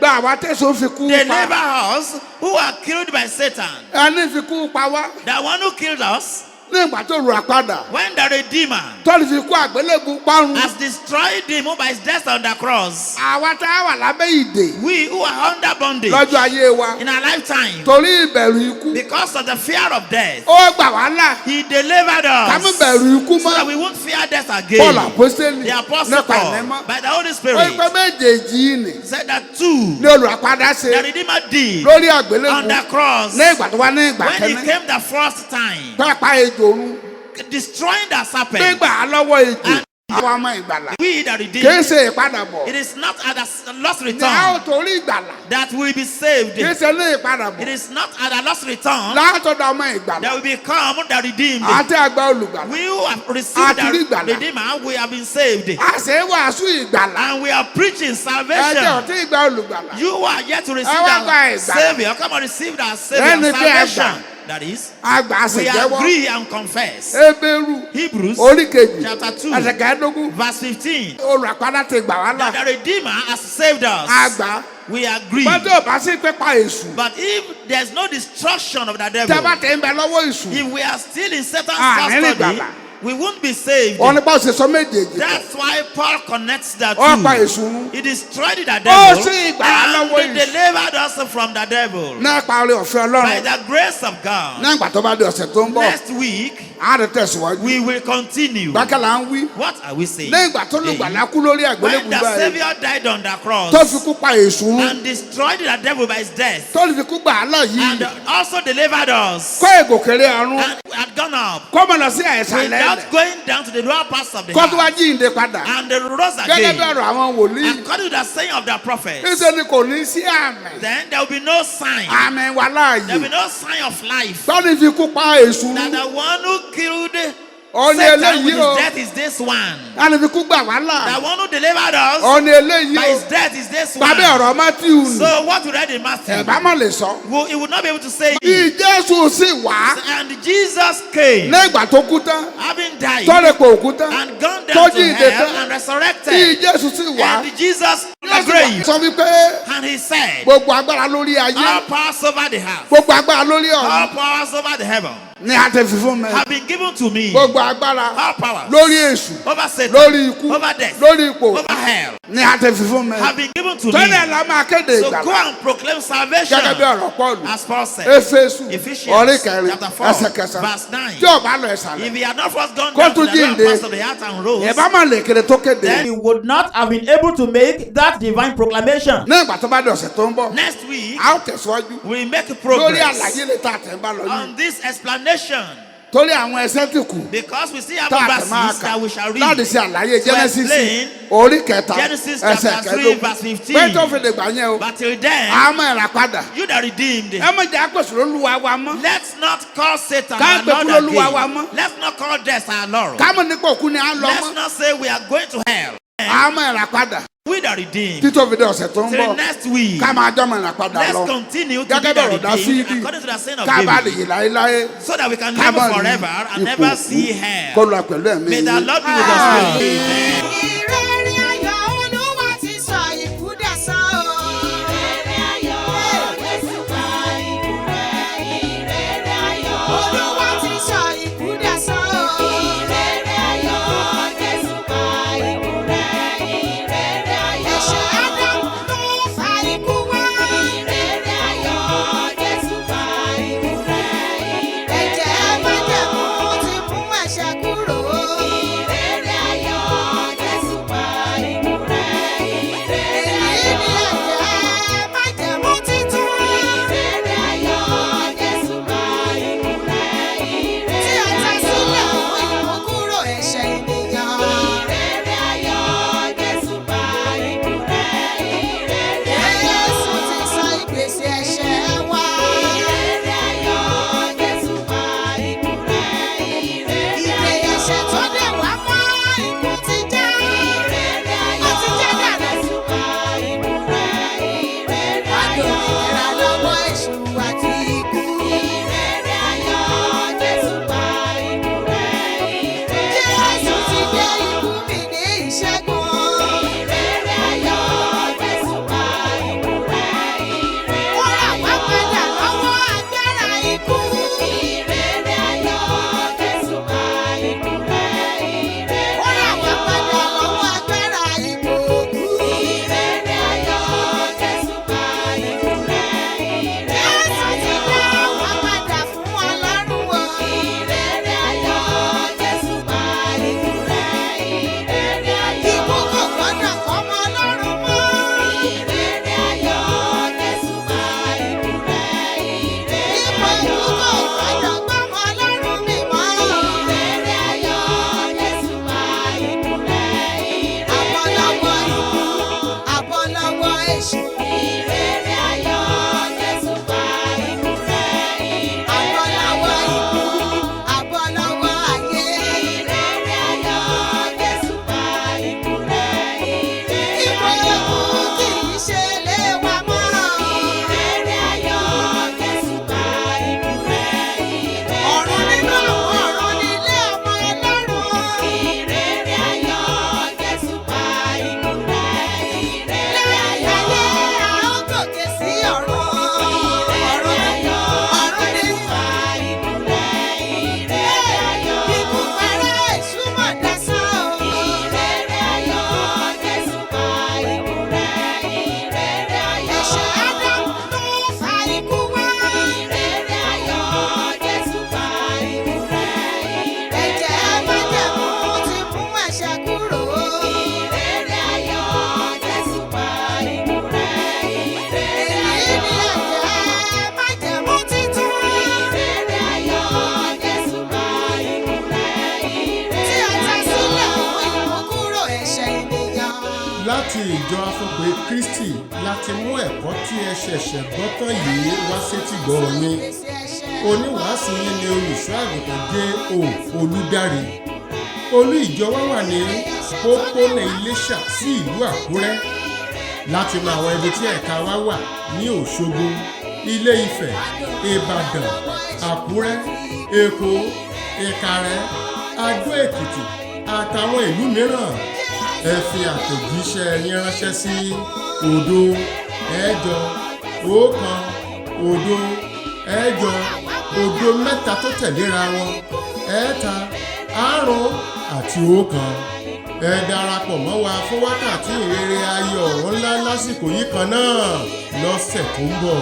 gba àwa tẹ̀sán fi kú deliver pa. us who are killed by Satan. ẹni fi kú pa wá The one who killed us nígbà tó rà padà. when the Redeemer tọ́lù fi kú àgbélébù parun. has destroyed him by his death on the cross. àwa tá a wà lábẹ́ ìdè We who are under bondage lọ́jọ́ ayé wa in our lifetime torí ìbẹ̀rù ikú. because of the fear of death, ó gbà wá là he delivered ká mú us bẹ̀rù ikú so that mọ́. we won't fear death Paul again. àpọ́sítélì The Apostle nípa Paul, ẹ̀mẹ́mọ́. by the Holy ó Spirit, pẹ́ méjèèjì yìí nì said that 2 ní olùràpadà the ṣe Redeemer did lórí on àgbélébù the cross ní ìgbà tó wá ní ìgbà when he kẹ́ni. came the first time, pápá ejò run destroying the serpent. gbégbà á lọ́wọ́ ejò And- àwọn ọmọ ìgbàlà. We that kì í redeemed, ṣe ìpadàbọ̀. it is not at a lost ní a ó return torí ìgbàlà. that we be saved. kì í ṣe ní ìpadàbọ̀. It is not at a lost return látọ̀dọ̀ ọmọ ìgbàlà. that we become the redeemed. àti àgbà olùgbàlà. We who have received Àti the ìgbàlà. Redeemer, we have been saved. a ṣe é wàásù ìgbàlà. And we are preaching ẹjẹ salvation. ọtí ìgbà olùgbàlà. You are yet to receive Ẹ wá gba the ìgbàlà. Savior. Come and receive the Savior Ẹni tí ẹ salvation. That is, àgbà we àṣejẹ́wọ́. agree and confess. Hébérù Hebrews orí kejì chapter 2, ẹsẹ̀ kẹẹ̀ẹ́dógún. verse 15. olùràpadà ti gbà wá là. That the Redeemer has saved us. àgbà. We agree. bọ́dọ̀ bá sí pípa èṣù. But if there's no destruction of the tẹ́ devil, bá tẹ̀ ń bẹ lọ́wọ́ èṣù. if we are still in Satan's Àmín custody, ìgbàlà. we won't be saved. wọ́n ní bá ṣe sọ méjèèjì. That's why Paul connects the ó pa two. èṣù run. He destroyed the Ó devil sì gbà á and lọ́wọ́ he èṣù. delivered us from the devil náà parí ọ̀fẹ́ by ọlọ́run. the grace of God. náà ìgbà tó bá di ọ̀sẹ̀ tó ń bọ̀. Next week, á rẹ̀ tẹ̀síwájú. we will continue. bákẹ́lá ń wí. What are we saying? lẹ́yìn ìgbà tó lùgbàlà kú lórí àgbélébùú When the báyìí. Savior died on the cross tó fi kú pa èṣù run. and destroyed the devil by his death tó fi kú gbà á lọ and yìí. also delivered us kó ègòkèrè ọ̀run. and had gone up kó mọ̀ lọ sí àìsàn without lẹ́lẹ̀. going down to the lower parts of the kó tó wá heart. jíǹde padà. And they rose gẹ́gẹ́ bí again. ọ̀rọ̀ àwọn wòlíì. According to the saying of the prophets, níṣẹ́ ni kò ní sí àmì. then there will be no sign. àmì wà There will be láàyè. no sign of life. tọ́ni fi kú pa èṣù That run. the one who killed Ọ̀nì Satan eléyìí with o. his death is this one. Àlefikú gbà wá là. The one who delivered us Ọ̀nì eléyìí by his o. death is this one. Bàbá ọ̀rọ̀ Matthew ni. So what you read in Matthew, Ẹ̀bá má lè sọ. he would not be able to say Bí it. Jésù sì wá. And Jesus came, Ní ìgbà tó kú tán. having died Tọ́lẹ̀ pò òkú tán. and gone Tó down to jíǹde hell tán. and Bí resurrected. Jésù sì wá. And Jesus in the Jésù grave. sọ wípé And he said, gbogbo agbára lórí ayé. all powers over the house, Gbogbo agbára lórí all ọ̀run. powers over the heaven Ní a ti fi fún mi. have been given to me. Gbogbo agbára All powers lórí èṣù. over Satan, Lórí ikú. over death, Lórí ipò. over hell Ní a ti fi fún mi. have been given to me. Tọ́lẹ̀ la máa kéde So go ìgbàlá. and proclaim salvation. Gẹ́gẹ́ bí ọ̀rọ̀ Pọ́ọ̀lù. As Paul said, Éfésù Ephesians orí kẹrin chapter 4, ẹsẹ̀ kẹsàn-án. verse 9. Tí o bá lọ ìsàlẹ̀. If he had not first gone Kó down to tún the lower jíǹde. parts of the earth and rose, Ìbá máa lè kéré tó kéde. Then He would not have been able to make that divine proclamation. Ní ìgbà tó bá di ọ̀sẹ̀ tó ń bọ̀. next week A ó tẹ̀síwájú. we make Lórí progress àlàyé lè ta àtẹ̀ ń bá lọ yìí. on this explanation Torí àwọn ẹsẹ̀ tí kù. because we still have Tá a tẹ̀ máa verses kà. that we shall Láti read. ṣe àlàyé To Genesis explain orí kẹta Genesis ẹsẹ̀ chapter 3 kẹẹ̀dógún. verse 15. Bẹ́ẹ̀ tó fi lè gbà yẹn o. But till then, A máa rà padà. you that redeemed, Ẹ má jẹ́ àpèsè lólúwa wa mọ́. let's not call Satan Ká our gbé Lord kúrò Olúwa wa again. mọ́. Let's not call death our Lord. Ká mọ̀ nípa òkú ni à ń lọ Let's mọ́. not say we are going to hell. A máa rà padà. We that redeemed. Títọ́ fi dé ọ̀sẹ̀ tó ń Till bọ̀. next week, Ká máa jọ́ mọ̀ rà padà let's lọ. continue to be Gẹ́gẹ́ that bọ̀rọ̀ dá sí redeemed ibi. according to the sin of Ká bá lè David, yè láéláé. so that we can Ká live má rí forever and ipò never òkú. see hell. Kó lọ pẹ̀lú ẹ̀mí May the yín. Lord be with us. Amen. Ìrere ayọ̀ Olúwa ti sọ ikú dẹ̀san o. Ìrere ayọ̀ Jésù gba ikú rẹ̀. Ìrere ayọ̀ Olúwa ti sọ ikú dẹ̀san o. Ìrere ayọ̀ Jésù gba ikú rẹ̀. Ìrere ayọ̀ ẹ̀ṣẹ̀ Ádámù ló fa ikú wá. Ìrere ayọ̀ Jésù gba ikú rẹ̀. Ẹ̀jẹ̀ májẹ̀mú ti mú ẹ̀ṣẹ̀ kúrò. Ìrere ayọ̀ Jésù gba ikú rẹ̀. Èyí ni ẹ̀jẹ̀ májẹ̀mú titun. Ìrere ayọ̀ Jésù gba ikú rẹ̀. Tí a ta sílẹ̀ fún ìmúkúrò ẹ̀ṣẹ̀ ènìyàn. Ìrere ayọ̀ Jésù gba ikú rẹ̀. Jésù ti san ìgbésí ẹ̀ṣẹ̀ wa. Ìrere ayọ̀ Jésù gba ikú rẹ̀. Ìdè ẹ̀ṣẹ̀ tó dè wá mọ́ ikú ti já. Ìrere ayọ̀ Jésù gba ikú rẹ̀. Adòmìnira lọ́wọ́ èṣù àti ikú. Ìrere ayọ̀ Jésù gba ikú rẹ̀. Jésù ti gbé ikú mi ní ìṣẹ́gun. Ìrere ayọ̀ Jésù gba ikú rẹ̀. Ó rà wá padà lọ́wọ́ agbára ikú. Ìrere ayọ̀ Jésù gba ikú rẹ̀. Ó rà wá padà lọ́wọ́ agbára ikú. Ìrere ayọ̀ Jésù gba ikú rẹ̀. Jésù ti dá wa padà fún Ọlọ́run o. Ìrere ayọ̀ Jésù gba ikú rẹ̀. Ikú kò gbọ́dọ̀ kọ́mọ Ọlọ́run mọ́. Ìrere ayọ̀ Jésù gba ikú rẹ̀. Ipò ikú kò gbọ́dọ̀ gbọ́mọ Ọlọ́run mì mọ́. Ìrere ayọ̀ Jésù gba ikú rẹ̀. Àbọ̀ lọ́wọ́ ikú, àbọ̀ lọ́wọ́ èṣù. Ìrere ayọ̀ Jésù gba ikú rẹ̀. Àbọ̀ lọ́wọ́ ikú, àbọ̀ lọ́wọ́ ayé. Ìrere ayọ̀ Jésù gba ikú rẹ̀. Ipò ikú kì í ṣe lé wa mọ́. Ìrere ayọ̀ Jésù gba ikú rẹ̀. Ọ̀run nínú àwọn ọ̀run nílé ọmọ Ọlọ́run. Ìrere ayọ̀ Jésù gba ikú rẹ̀. Lẹ́yìn ayé a ó gòkè sí ọ̀run. Ọ̀run ayọ̀ ọ̀run ní gba ikú rẹ̀. Ikú para èṣù mọ̀ dasán o. Ìrere ayọ̀ Jésù gba ikú rẹ̀. Ẹ̀ṣẹ̀ Ádámù ló fa ikú wá. Ìrere ayọ̀ Jésù gba ikú rẹ̀. Ẹ̀jẹ̀ májẹ̀mú ti mú ẹ̀ṣẹ̀ kúrò. Ìrere ayọ̀ Jésù gba ikú rẹ̀. Èyí ni ẹ̀jẹ̀ májẹ̀mú titun. Ìrere ayọ̀ Jésù gba ikú rẹ̀. Tí a ta sílẹ̀ fún ìmúkúrò ẹ̀ṣẹ̀ ènìyàn. Láti ìjọ Afọ́pẹ́ Kristi láti mú ẹ̀kọ́ tí ẹ ṣẹ̀ṣẹ̀ gbọ́ tán yìí wá sétígbọ̀ọ́ yín. Oníwàásù yín ni olùṣọ́ àgùntàn J.O. Olúdáre. olú ìjọ wa wà ní pópónà Iléṣà sí ìlú Àkúrẹ́. Láti mọ àwọn ibi tí ẹ̀ka wa wà ní Òṣogbo, Ilé Ifẹ̀, Ìbàdàn, Àkúrẹ́, Èkó, Ìkàrẹ́, Adó Èkìtì àtàwọn ìlú mìíràn, ẹ fi àtẹ̀jíṣẹ́ yín ránṣẹ́ sí 0 8 1 0 8 0 mẹ́ta tó tẹ̀léra wọn 3 5 àti 1. Ẹ darapọ̀ mọ́ wa fún wákàtí ìrere ayọ̀ ńlá lásìkò yìí kan náà lọ́sẹ̀ tó ń bọ̀.